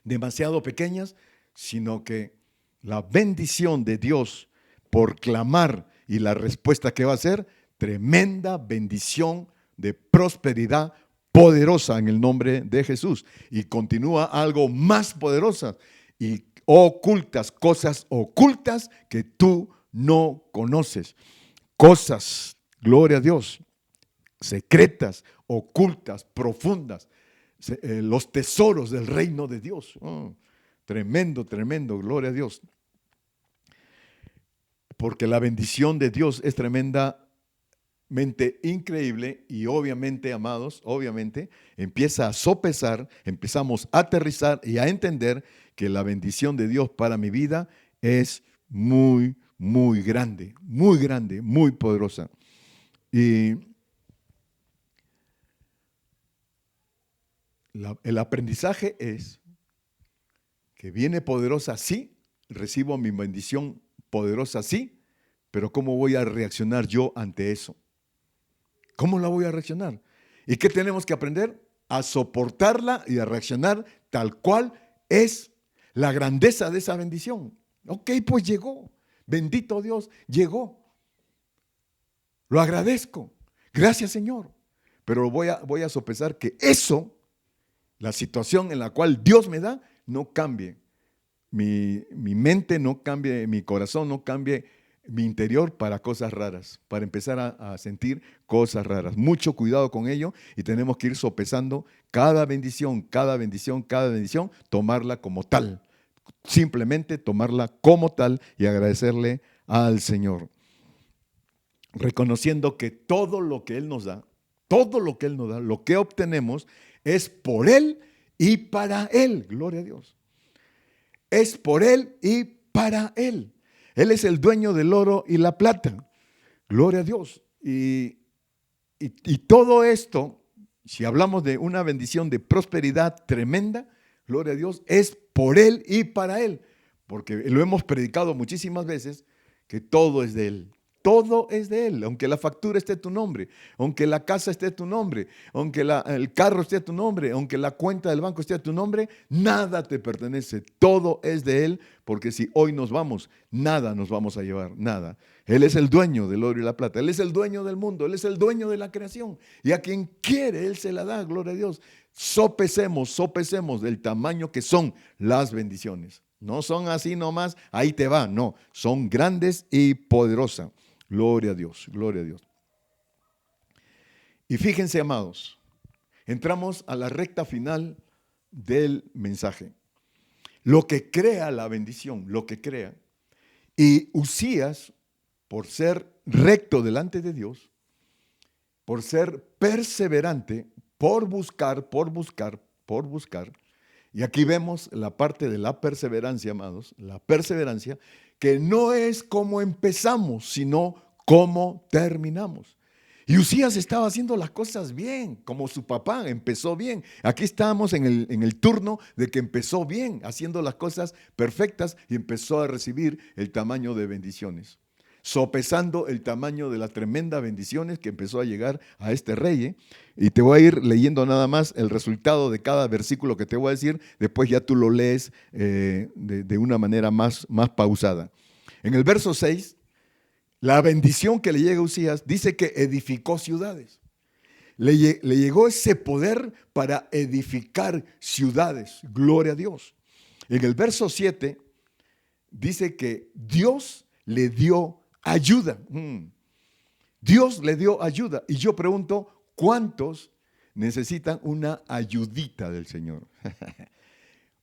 demasiado pequeñas, sino que la bendición de Dios por clamar y la respuesta que va a ser, tremenda bendición de prosperidad poderosa en el nombre de Jesús. Y continúa algo más poderosa y ocultas, cosas ocultas que tú no conoces. Cosas, gloria a Dios, secretas, ocultas, profundas, los tesoros del reino de Dios. Tremendo, tremendo, gloria a Dios. Porque la bendición de Dios es tremendamente increíble y obviamente, amados, obviamente empieza a sopesar, empezamos a aterrizar y a entender que la bendición de Dios para mi vida es muy, muy grande, muy poderosa. Y el aprendizaje es que viene poderosa, sí, recibo mi bendición poderosa, sí, pero ¿cómo voy a reaccionar yo ante eso? ¿Cómo la voy a reaccionar? ¿Y qué tenemos que aprender? A soportarla y a reaccionar tal cual es la grandeza de esa bendición. Ok, pues llegó. Bendito Dios, llegó. Lo agradezco. Gracias, Señor. Pero voy a sopesar que eso, la situación en la cual Dios me da, no cambie. Mi mente no cambie, mi corazón no cambie, mi interior para cosas raras, para empezar a sentir cosas raras. Mucho cuidado con ello y tenemos que ir sopesando cada bendición, tomarla como tal. Simplemente tomarla como tal y agradecerle al Señor. Reconociendo que todo lo que Él nos da, lo que obtenemos es por Él y para Él. Gloria a Dios. Es por Él y para Él. Él es el dueño del oro y la plata. Gloria a Dios. Y todo esto, si hablamos de una bendición de prosperidad tremenda, gloria a Dios, es por Él y para Él. Porque lo hemos predicado muchísimas veces, que todo es de Él. Todo es de Él, aunque la factura esté a tu nombre, aunque la casa esté a tu nombre, aunque el carro esté a tu nombre, aunque la cuenta del banco esté a tu nombre, nada te pertenece, todo es de Él, porque si hoy nos vamos, nada nos vamos a llevar, nada. Él es el dueño del oro y la plata, Él es el dueño del mundo, Él es el dueño de la creación, y a quien quiere Él se la da, gloria a Dios. Sopesemos del tamaño que son las bendiciones. No son así nomás, ahí te va, no, son grandes y poderosas. Gloria a Dios, gloria a Dios. Y fíjense, amados, entramos a la recta final del mensaje. Lo que crea la bendición, lo que crea. Y Uzías, por ser recto delante de Dios, por ser perseverante, por buscar, y aquí vemos la parte de la perseverancia, amados, la perseverancia, que no es como empezamos, sino cómo terminamos. Y Uzías estaba haciendo las cosas bien, como su papá empezó bien. Aquí estábamos en el turno de que empezó bien, haciendo las cosas perfectas y empezó a recibir el tamaño de bendiciones. Sopesando el tamaño de las tremendas bendiciones que empezó a llegar a este rey. Y te voy a ir leyendo nada más el resultado de cada versículo que te voy a decir. Después ya tú lo lees de una manera más pausada. En el verso 6, la bendición que le llega a Uzías dice que edificó ciudades. Le llegó ese poder para edificar ciudades. Gloria a Dios. En el verso 7 dice que Dios le dio ayuda. Dios le dio ayuda. Y yo pregunto, ¿cuántos necesitan una ayudita del Señor?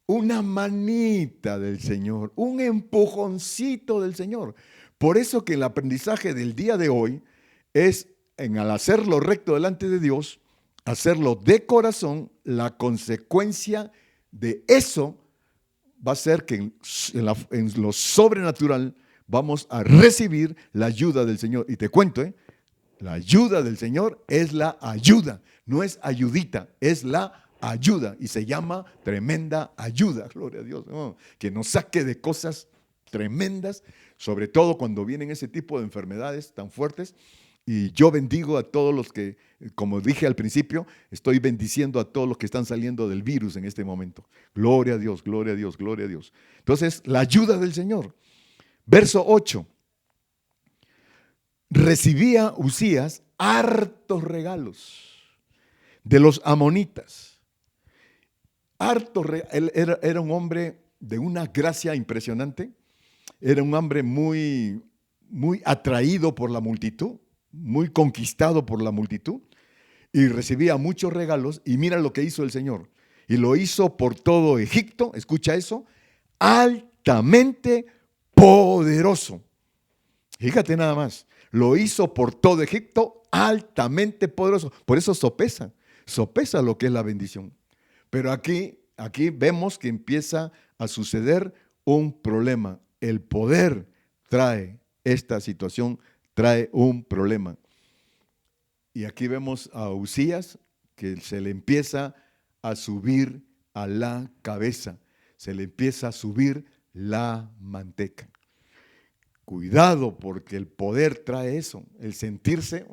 Una manita del Señor, un empujoncito del Señor. Por eso que el aprendizaje del día de hoy es, al hacerlo recto delante de Dios, hacerlo de corazón, la consecuencia de eso va a ser que en lo sobrenatural vamos a recibir la ayuda del Señor. Y te cuento, la ayuda del Señor es la ayuda, no es ayudita, es la ayuda. Y se llama tremenda ayuda, gloria a Dios, ¿no? Que nos saque de cosas tremendas, sobre todo cuando vienen ese tipo de enfermedades tan fuertes. Y yo bendigo a todos los que, como dije al principio, estoy bendiciendo a todos los que están saliendo del virus en este momento. Gloria a Dios, gloria a Dios, gloria a Dios. Entonces, la ayuda del Señor. Verso 8. Recibía Uzías hartos regalos de los amonitas. Él era un hombre de una gracia impresionante. Era un hombre muy atraído por la multitud, muy conquistado por la multitud, y recibía muchos regalos. Y mira lo que hizo el Señor. Y lo hizo por todo Egipto, escucha eso, altamente poderoso. Fíjate nada más, lo hizo por todo Egipto, altamente poderoso. Por eso sopesa lo que es la bendición. Pero aquí vemos que empieza a suceder un problema. El poder trae esta situación, trae un problema. Y aquí vemos a Uzías que se le empieza a subir a la cabeza, se le empieza a subir la manteca. Cuidado, porque el poder trae eso, el sentirse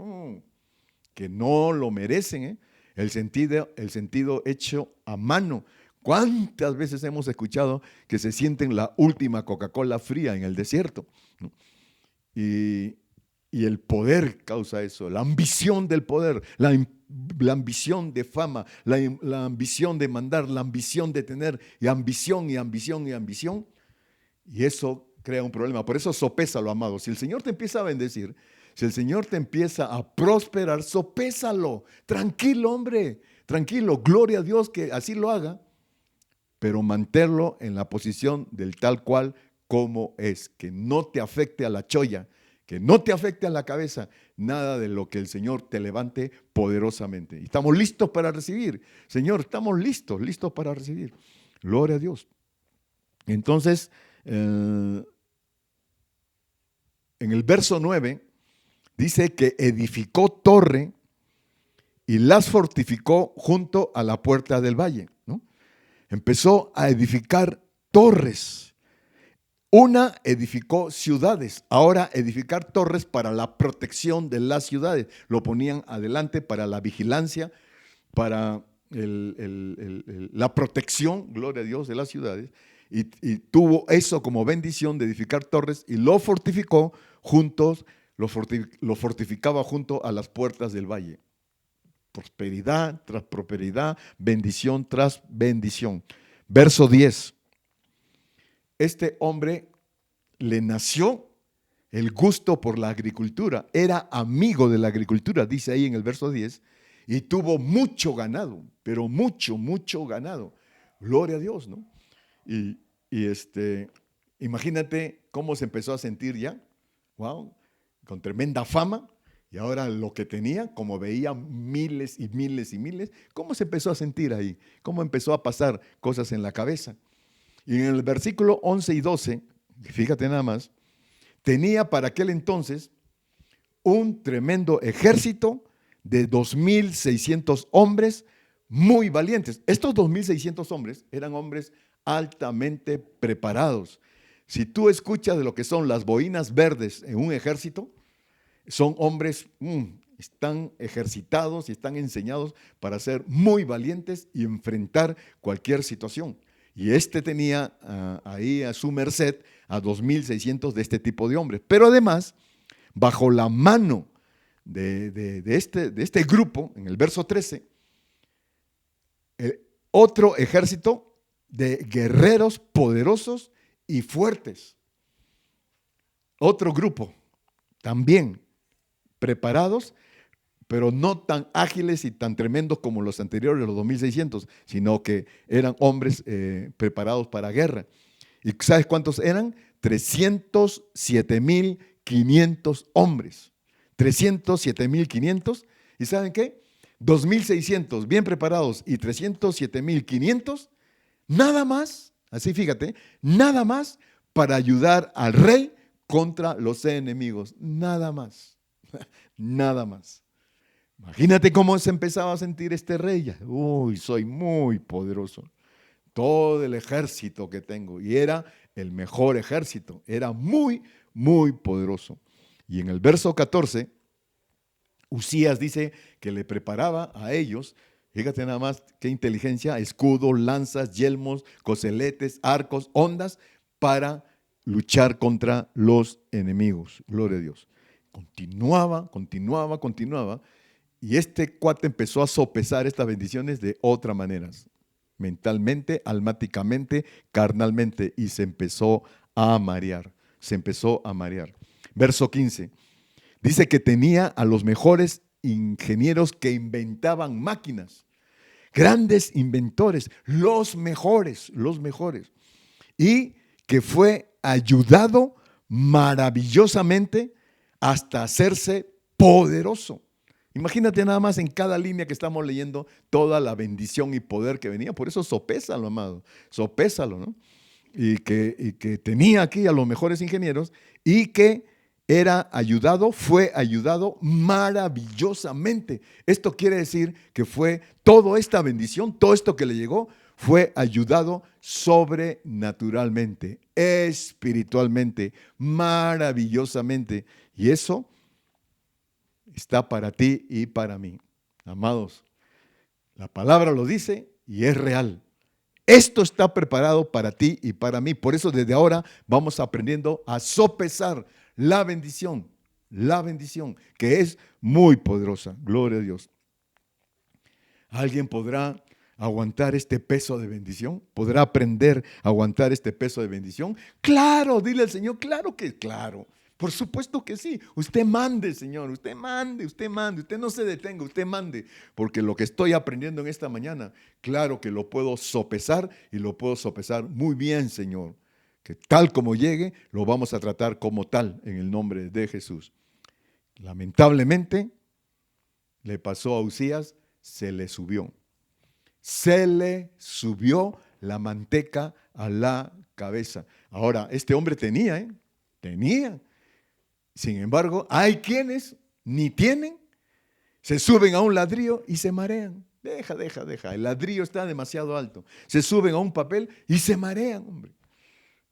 que no lo merecen, el sentido hecho a mano. ¿Cuántas veces hemos escuchado que se sienten la última Coca-Cola fría en el desierto? Y el poder causa eso, la ambición del poder, la ambición de fama, la ambición de mandar, la ambición de tener, y ambición, y ambición, y ambición. Y eso crea un problema. Por eso sopésalo, amado. Si el Señor te empieza a bendecir, si el Señor te empieza a prosperar, sopésalo. Tranquilo, hombre, tranquilo. Gloria a Dios que así lo haga, pero manténlo en la posición del tal cual como es. Que no te afecte a la cholla, que no te afecte a la cabeza, nada de lo que el Señor te levante poderosamente. Y estamos listos para recibir. Señor, estamos listos para recibir. Gloria a Dios. Entonces, en el verso 9 dice que edificó torre y las fortificó junto a la puerta del valle, ¿no? Empezó a edificar torres. Una edificó ciudades, ahora edificar torres para la protección de las ciudades. Lo ponían adelante para la vigilancia, para la protección, gloria a Dios, de las ciudades. Y tuvo eso como bendición de edificar torres y lo fortificó lo fortificaba junto a las puertas del valle. Prosperidad tras prosperidad, bendición tras bendición. Verso 10. Este hombre le nació el gusto por la agricultura, era amigo de la agricultura, dice ahí en el verso 10, y tuvo mucho ganado, pero mucho ganado. Gloria a Dios, ¿no? Y imagínate cómo se empezó a sentir ya, wow, con tremenda fama, y ahora lo que tenía, como veía miles y miles y miles, cómo se empezó a sentir ahí, cómo empezó a pasar cosas en la cabeza. Y en el versículo 11 y 12, fíjate nada más, tenía para aquel entonces un tremendo ejército de 2.600 hombres muy valientes. Estos 2.600 hombres eran hombres altamente preparados. Si tú escuchas de lo que son las boinas verdes en un ejército, son hombres, están ejercitados y están enseñados para ser muy valientes y enfrentar cualquier situación. Y este tenía ahí a su merced a 2.600 de este tipo de hombres. Pero además, bajo la mano de este grupo, en el verso 13, otro ejército de guerreros poderosos y fuertes. Otro grupo también preparados, pero no tan ágiles y tan tremendos como los anteriores, los 2.600, sino que eran hombres preparados para guerra. ¿Y sabes cuántos eran? 307.500 hombres. 307.500. ¿Y saben qué? 2.600 bien preparados y 307.500, nada más, así fíjate, nada más para ayudar al rey contra los enemigos. Nada más. Nada más. Imagínate cómo se empezaba a sentir este rey. Uy, soy muy poderoso. Todo el ejército que tengo. Y era el mejor ejército. Era muy, muy poderoso. Y en el verso 14, Usías dice que le preparaba a ellos, fíjate nada más qué inteligencia, escudos, lanzas, yelmos, coseletes, arcos, ondas, para luchar contra los enemigos. Gloria a Dios. Continuaba. Y este cuate empezó a sopesar estas bendiciones de otra manera, mentalmente, almáticamente, carnalmente, y se empezó a marear. Verso 15, dice que tenía a los mejores ingenieros que inventaban máquinas, grandes inventores, los mejores, y que fue ayudado maravillosamente hasta hacerse poderoso. Imagínate nada más en cada línea que estamos leyendo toda la bendición y poder que venía. Por eso sopésalo, amado, sopésalo, ¿no? Y que tenía aquí a los mejores ingenieros y que fue ayudado maravillosamente. Esto quiere decir que fue toda esta bendición, todo esto que le llegó, fue ayudado sobrenaturalmente, espiritualmente, maravillosamente. Y eso está para ti y para mí. Amados, la palabra lo dice y es real. Esto está preparado para ti y para mí. Por eso desde ahora vamos aprendiendo a sopesar la bendición, que es muy poderosa. Gloria a Dios. ¿Alguien podrá aguantar este peso de bendición? ¿Podrá aprender a aguantar este peso de bendición? Claro, dile al Señor, claro que claro. Por supuesto que sí. Usted mande, Señor, usted mande, usted no se detenga, usted mande. Porque lo que estoy aprendiendo en esta mañana, claro que lo puedo sopesar y lo puedo sopesar muy bien, Señor. Que tal como llegue, lo vamos a tratar como tal en el nombre de Jesús. Lamentablemente, le pasó a Usías, se le subió la manteca a la cabeza. Ahora, este hombre tenía. Sin embargo, hay quienes ni tienen, se suben a un ladrillo y se marean. Deja. El ladrillo está demasiado alto. Se suben a un papel y se marean, hombre.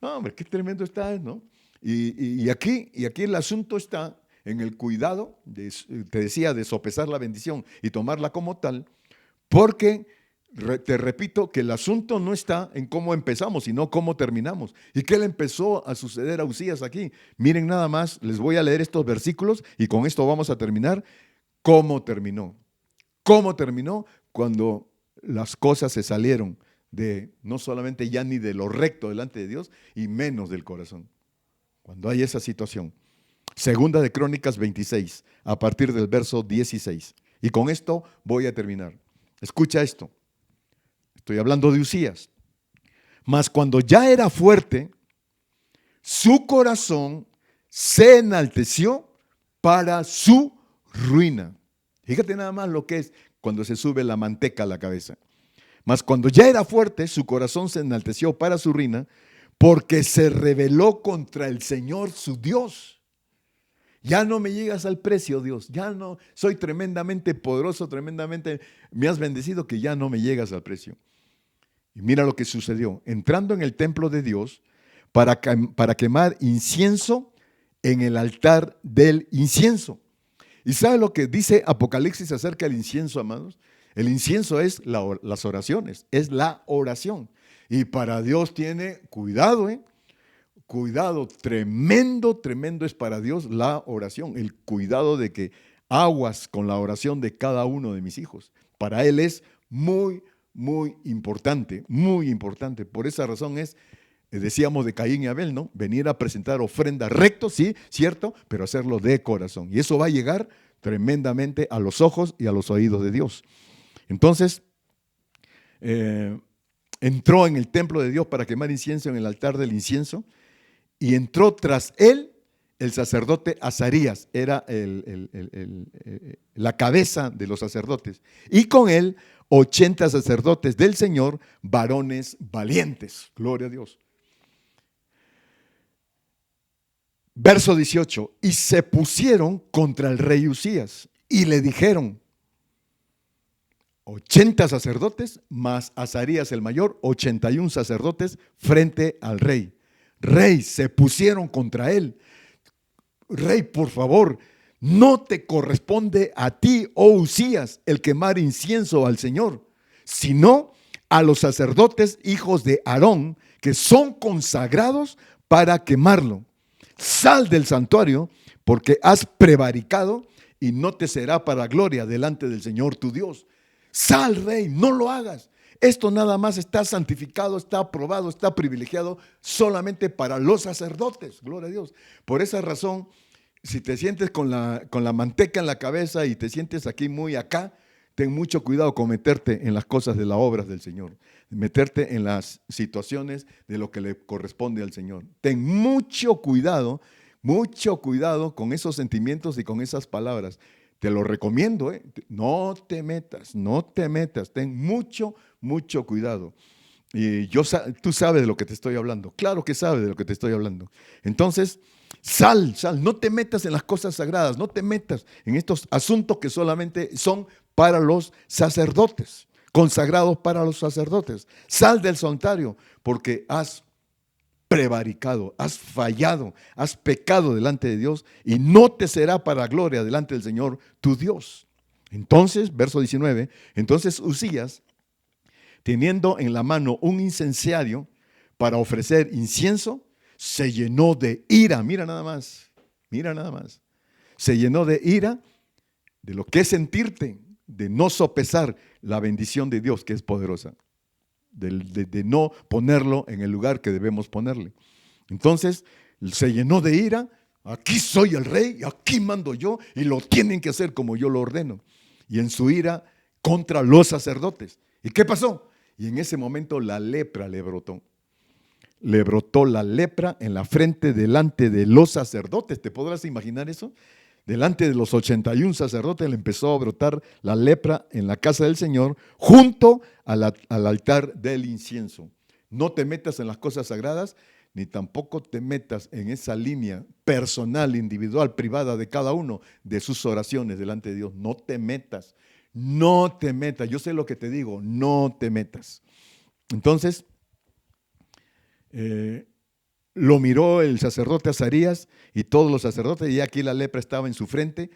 No, hombre, qué tremendo está, ¿no? Y aquí el asunto está en el cuidado, te decía, de sopesar la bendición y tomarla como tal, porque te repito que el asunto no está en cómo empezamos, sino cómo terminamos. ¿Y qué le empezó a suceder a Usías aquí? Miren nada más, les voy a leer estos versículos y con esto vamos a terminar. ¿Cómo terminó? ¿Cómo terminó? Cuando las cosas se salieron de, no solamente ya ni de lo recto delante de Dios, y menos del corazón. Cuando hay esa situación. Segunda de Crónicas 26, a partir del verso 16. Y con esto voy a terminar. Escucha esto. Estoy hablando de Usías. Mas cuando ya era fuerte, su corazón se enalteció para su ruina. Fíjate nada más lo que es cuando se sube la manteca a la cabeza. Mas cuando ya era fuerte, su corazón se enalteció para su ruina, porque se rebeló contra el Señor su Dios. Ya no me llegas al precio, Dios. Ya no, soy tremendamente poderoso, tremendamente, me has bendecido que ya no me llegas al precio. Y mira lo que sucedió. Entrando en el templo de Dios para quemar incienso en el altar del incienso. ¿Y sabe lo que dice Apocalipsis acerca del incienso, amados? El incienso es las oraciones, es la oración. Y para Dios tiene cuidado, cuidado, tremendo, tremendo es para Dios la oración. El cuidado de que aguas con la oración de cada uno de mis hijos. Para Él es muy, muy importante, muy importante. Por esa razón decíamos de Caín y Abel, ¿no? Venir a presentar ofrenda recto, sí, cierto, pero hacerlo de corazón. Y eso va a llegar tremendamente a los ojos y a los oídos de Dios. Entonces, entró en el templo de Dios para quemar incienso en el altar del incienso y entró tras él el sacerdote Azarías, era la cabeza de los sacerdotes, y con él 80 sacerdotes del Señor, varones valientes. Gloria a Dios. Verso 18, y se pusieron contra el rey Usías y le dijeron, 80 sacerdotes más Azarías el mayor, 81 sacerdotes frente al rey. Rey, se pusieron contra él. Rey, por favor, no te corresponde a ti, oh Usías, el quemar incienso al Señor, sino a los sacerdotes hijos de Aarón, que son consagrados para quemarlo. Sal del santuario, porque has prevaricado y no te será para gloria delante del Señor tu Dios. Sal, rey, no lo hagas. Esto nada más está santificado, está aprobado, está privilegiado solamente para los sacerdotes. Gloria a Dios. Por esa razón, si te sientes con la manteca en la cabeza y te sientes aquí muy acá, ten mucho cuidado con meterte en las cosas de las obras del Señor, meterte en las situaciones de lo que le corresponde al Señor. Ten mucho cuidado con esos sentimientos y con esas palabras. Te lo recomiendo, no te metas, ten mucho cuidado. Y tú sabes de lo que te estoy hablando, claro que sabes de lo que te estoy hablando. Entonces, sal, no te metas en las cosas sagradas, no te metas en estos asuntos que solamente son para los sacerdotes, consagrados para los sacerdotes. Sal del santuario, porque has prevaricado, has fallado, has pecado delante de Dios y no te será para gloria delante del Señor tu Dios. Entonces, verso 19, entonces Usías, teniendo en la mano un incenciario para ofrecer incienso, se llenó de ira. Mira nada más. Se llenó de ira, de lo que es sentirte, de no sopesar la bendición de Dios que es poderosa, de no ponerlo en el lugar que debemos ponerle. Entonces se llenó de ira. Aquí soy el rey, aquí mando yo y lo tienen que hacer como yo lo ordeno. Y en su ira contra los sacerdotes. ¿Y qué pasó? Y en ese momento la lepra le brotó. Le brotó la lepra en la frente delante de los sacerdotes. ¿Te podrás imaginar eso? Delante de los 81 sacerdotes le empezó a brotar la lepra en la casa del Señor junto al altar del incienso. No te metas en las cosas sagradas, ni tampoco te metas en esa línea personal, individual, privada de cada uno de sus oraciones delante de Dios. No te metas. Yo sé lo que te digo, no te metas. Entonces, lo miró el sacerdote Azarías y todos los sacerdotes, y aquí la lepra estaba en su frente,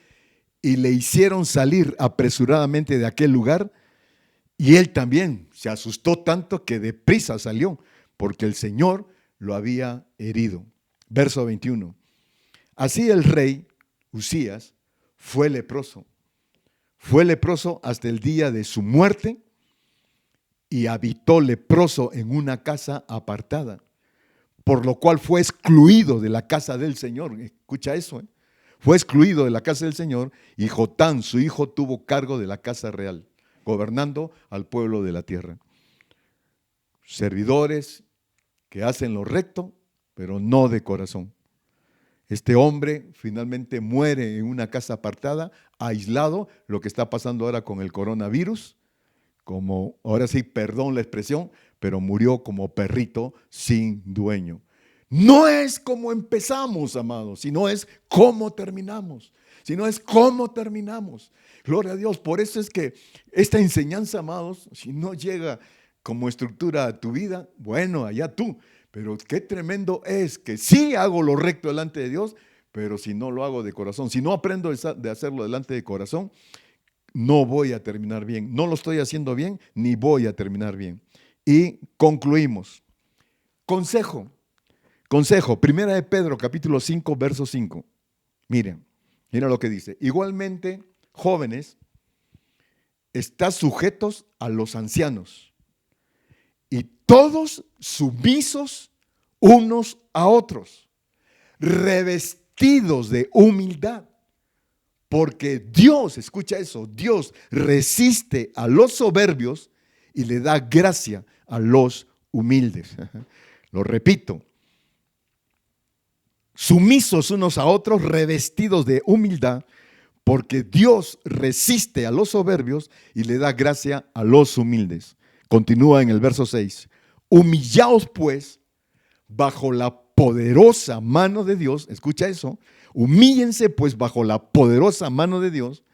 y le hicieron salir apresuradamente de aquel lugar, y él también se asustó tanto que deprisa salió, porque el Señor lo había herido. Verso 21. Así el rey Usías fue leproso hasta el día de su muerte, y habitó leproso en una casa apartada, por lo cual fue excluido de la casa del Señor. Escucha eso, Fue excluido de la casa del Señor, y Jotán, su hijo, tuvo cargo de la casa real, gobernando al pueblo de la tierra. Servidores que hacen lo recto, pero no de corazón. Este hombre finalmente muere en una casa apartada, aislado, lo que está pasando ahora con el coronavirus, como, ahora sí, perdón la expresión, pero murió como perrito sin dueño. No es como empezamos, amados, sino es cómo terminamos. Sino es cómo terminamos. Gloria a Dios. Por eso es que esta enseñanza, amados, si no llega como estructura a tu vida, bueno, allá tú. Pero qué tremendo es que sí hago lo recto delante de Dios, pero si no lo hago de corazón, si no aprendo de hacerlo delante de corazón, no voy a terminar bien. No lo estoy haciendo bien, ni voy a terminar bien. Y concluimos. Consejo. Primera de Pedro, capítulo 5, verso 5. Miren, mira lo que dice. Igualmente, jóvenes, están sujetos a los ancianos y todos sumisos unos a otros, revestidos de humildad, porque Dios, escucha eso, Dios resiste a los soberbios y le da gracia a los humildes. Lo repito. Sumisos unos a otros, revestidos de humildad, porque Dios resiste a los soberbios y le da gracia a los humildes. Continúa en el verso 6. Humillaos pues bajo la poderosa mano de Dios. Escucha eso. Humíllense pues bajo la poderosa mano de Dios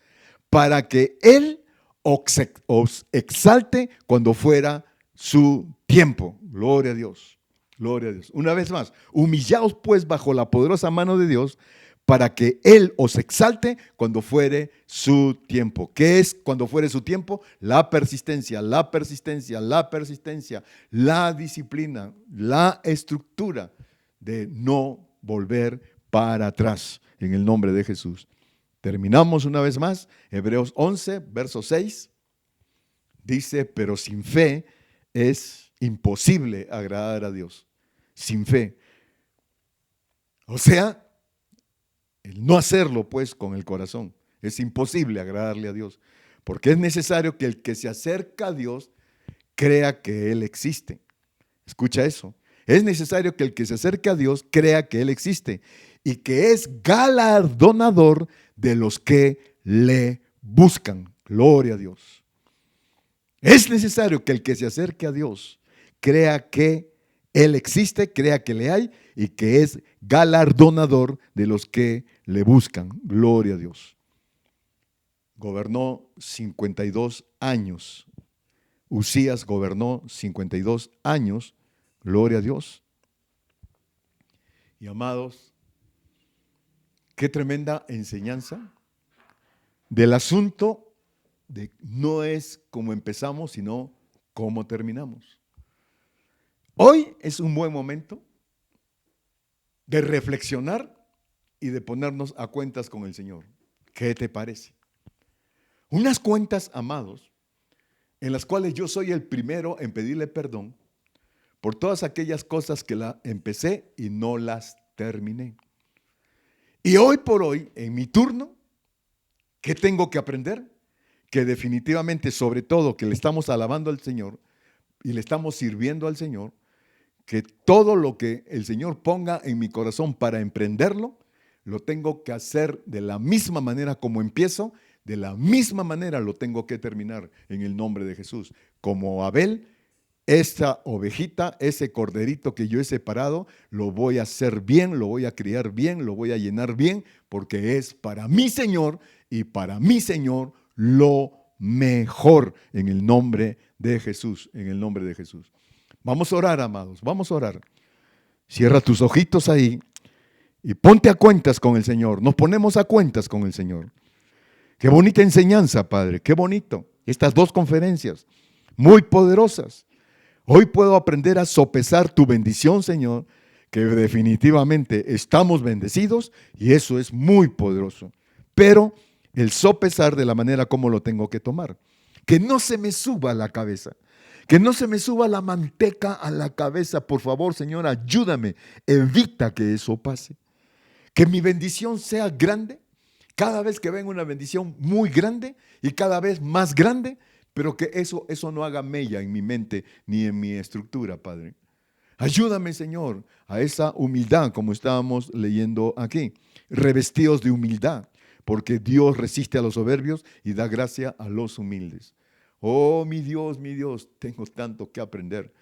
para que Él os exalte cuando fuera su tiempo. Gloria a Dios. Gloria a Dios. Una vez más, humillaos pues bajo la poderosa mano de Dios para que Él os exalte cuando fuere su tiempo. ¿Qué es cuando fuere su tiempo? La persistencia, la persistencia, la persistencia, la disciplina, la estructura de no volver para atrás en el nombre de Jesús. Terminamos una vez más, Hebreos 11, verso 6, dice, pero sin fe es imposible agradar a Dios. Sin fe. O sea, el no hacerlo pues con el corazón. Es imposible agradarle a Dios. Porque es necesario que el que se acerca a Dios crea que Él existe. Escucha eso. Es necesario que el que se acerque a Dios crea que Él existe y que es galardonador de los que le buscan. Gloria a Dios. Es necesario que el que se acerque a Dios crea que Él existe, crea que le hay y que es galardonador de los que le buscan. Gloria a Dios. Gobernó 52 años. Usías gobernó 52 años. Gloria a Dios. Y amados, qué tremenda enseñanza del asunto de no es como empezamos, sino cómo terminamos. Hoy es un buen momento de reflexionar y de ponernos a cuentas con el Señor. ¿Qué te parece? Unas cuentas, amados, en las cuales yo soy el primero en pedirle perdón por todas aquellas cosas que la empecé y no las terminé. Y hoy por hoy, en mi turno, ¿qué tengo que aprender? Que definitivamente, sobre todo, que le estamos alabando al Señor y le estamos sirviendo al Señor, que todo lo que el Señor ponga en mi corazón para emprenderlo, lo tengo que hacer de la misma manera como empiezo, de la misma manera lo tengo que terminar en el nombre de Jesús. Como Abel, esta ovejita, ese corderito que yo he separado, lo voy a hacer bien, lo voy a criar bien, lo voy a llenar bien, porque es para mi Señor y para mi Señor lo mejor en el nombre de Jesús, en el nombre de Jesús. Vamos a orar, amados, vamos a orar. Cierra tus ojitos ahí y ponte a cuentas con el Señor. Nos ponemos a cuentas con el Señor. Qué bonita enseñanza, Padre, qué bonito. Estas 2 conferencias, muy poderosas. Hoy puedo aprender a sopesar tu bendición, Señor, que definitivamente estamos bendecidos y eso es muy poderoso. Pero el sopesar de la manera como lo tengo que tomar. Que no se me suba la cabeza. Que no se me suba la manteca a la cabeza. Por favor, Señor, ayúdame. Evita que eso pase. Que mi bendición sea grande. Cada vez que venga una bendición muy grande y cada vez más grande, pero que eso no haga mella en mi mente ni en mi estructura, Padre. Ayúdame, Señor, a esa humildad, como estábamos leyendo aquí. Revestidos de humildad, porque Dios resiste a los soberbios y da gracia a los humildes. Oh, mi Dios, tengo tanto que aprender.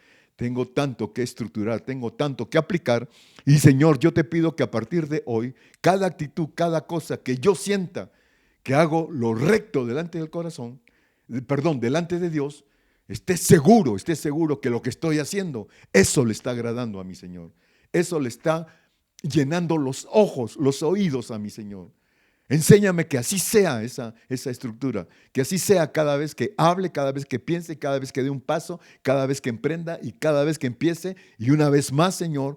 tengo tanto que estructurar, tengo tanto que aplicar. Y Señor, yo te pido que a partir de hoy, cada actitud, cada cosa que yo sienta que hago lo recto delante del corazón, delante de Dios, esté seguro que lo que estoy haciendo, eso le está agradando a mi Señor. Eso le está llenando los ojos, los oídos a mi Señor. Enséñame que así sea esa estructura, que así sea cada vez que hable, cada vez que piense, cada vez que dé un paso, cada vez que emprenda y cada vez que empiece. Y una vez más, Señor,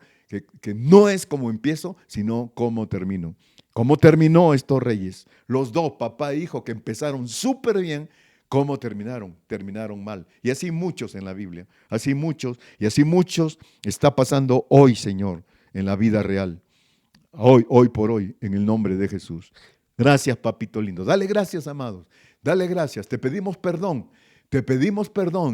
que no es como empiezo, sino como termino. ¿Cómo terminó estos reyes? Los dos, papá e hijo, que empezaron súper bien. ¿Cómo terminaron? Terminaron mal. Y así muchos en la Biblia, así muchos está pasando hoy, Señor, en la vida real. Hoy por hoy, en el nombre de Jesús. Gracias, papito lindo. Dale gracias, amados. Dale gracias. Te pedimos perdón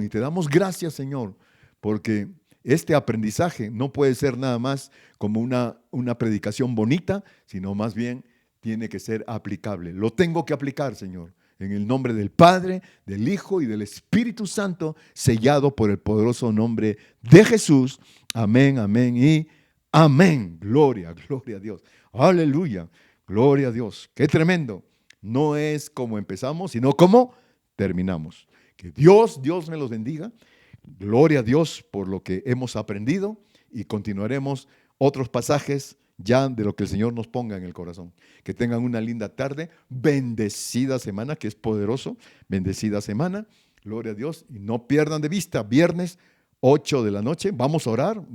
y te damos gracias, Señor, porque este aprendizaje no puede ser nada más como una predicación bonita, sino más bien tiene que ser aplicable. Lo tengo que aplicar, Señor, en el nombre del Padre, del Hijo y del Espíritu Santo, sellado por el poderoso nombre de Jesús. Amén, amén y amén. Gloria a Dios. Aleluya. Gloria a Dios. Qué tremendo. No es como empezamos, sino como terminamos. Que Dios me los bendiga. Gloria a Dios por lo que hemos aprendido y continuaremos otros pasajes ya de lo que el Señor nos ponga en el corazón. Que tengan una linda tarde, bendecida semana, que es poderoso, bendecida semana. Gloria a Dios. Y no pierdan de vista, viernes 8 de la noche, vamos a orar.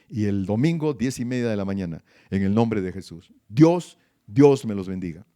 Y el domingo 10:30 de la mañana, en el nombre de Jesús. Dios me los bendiga.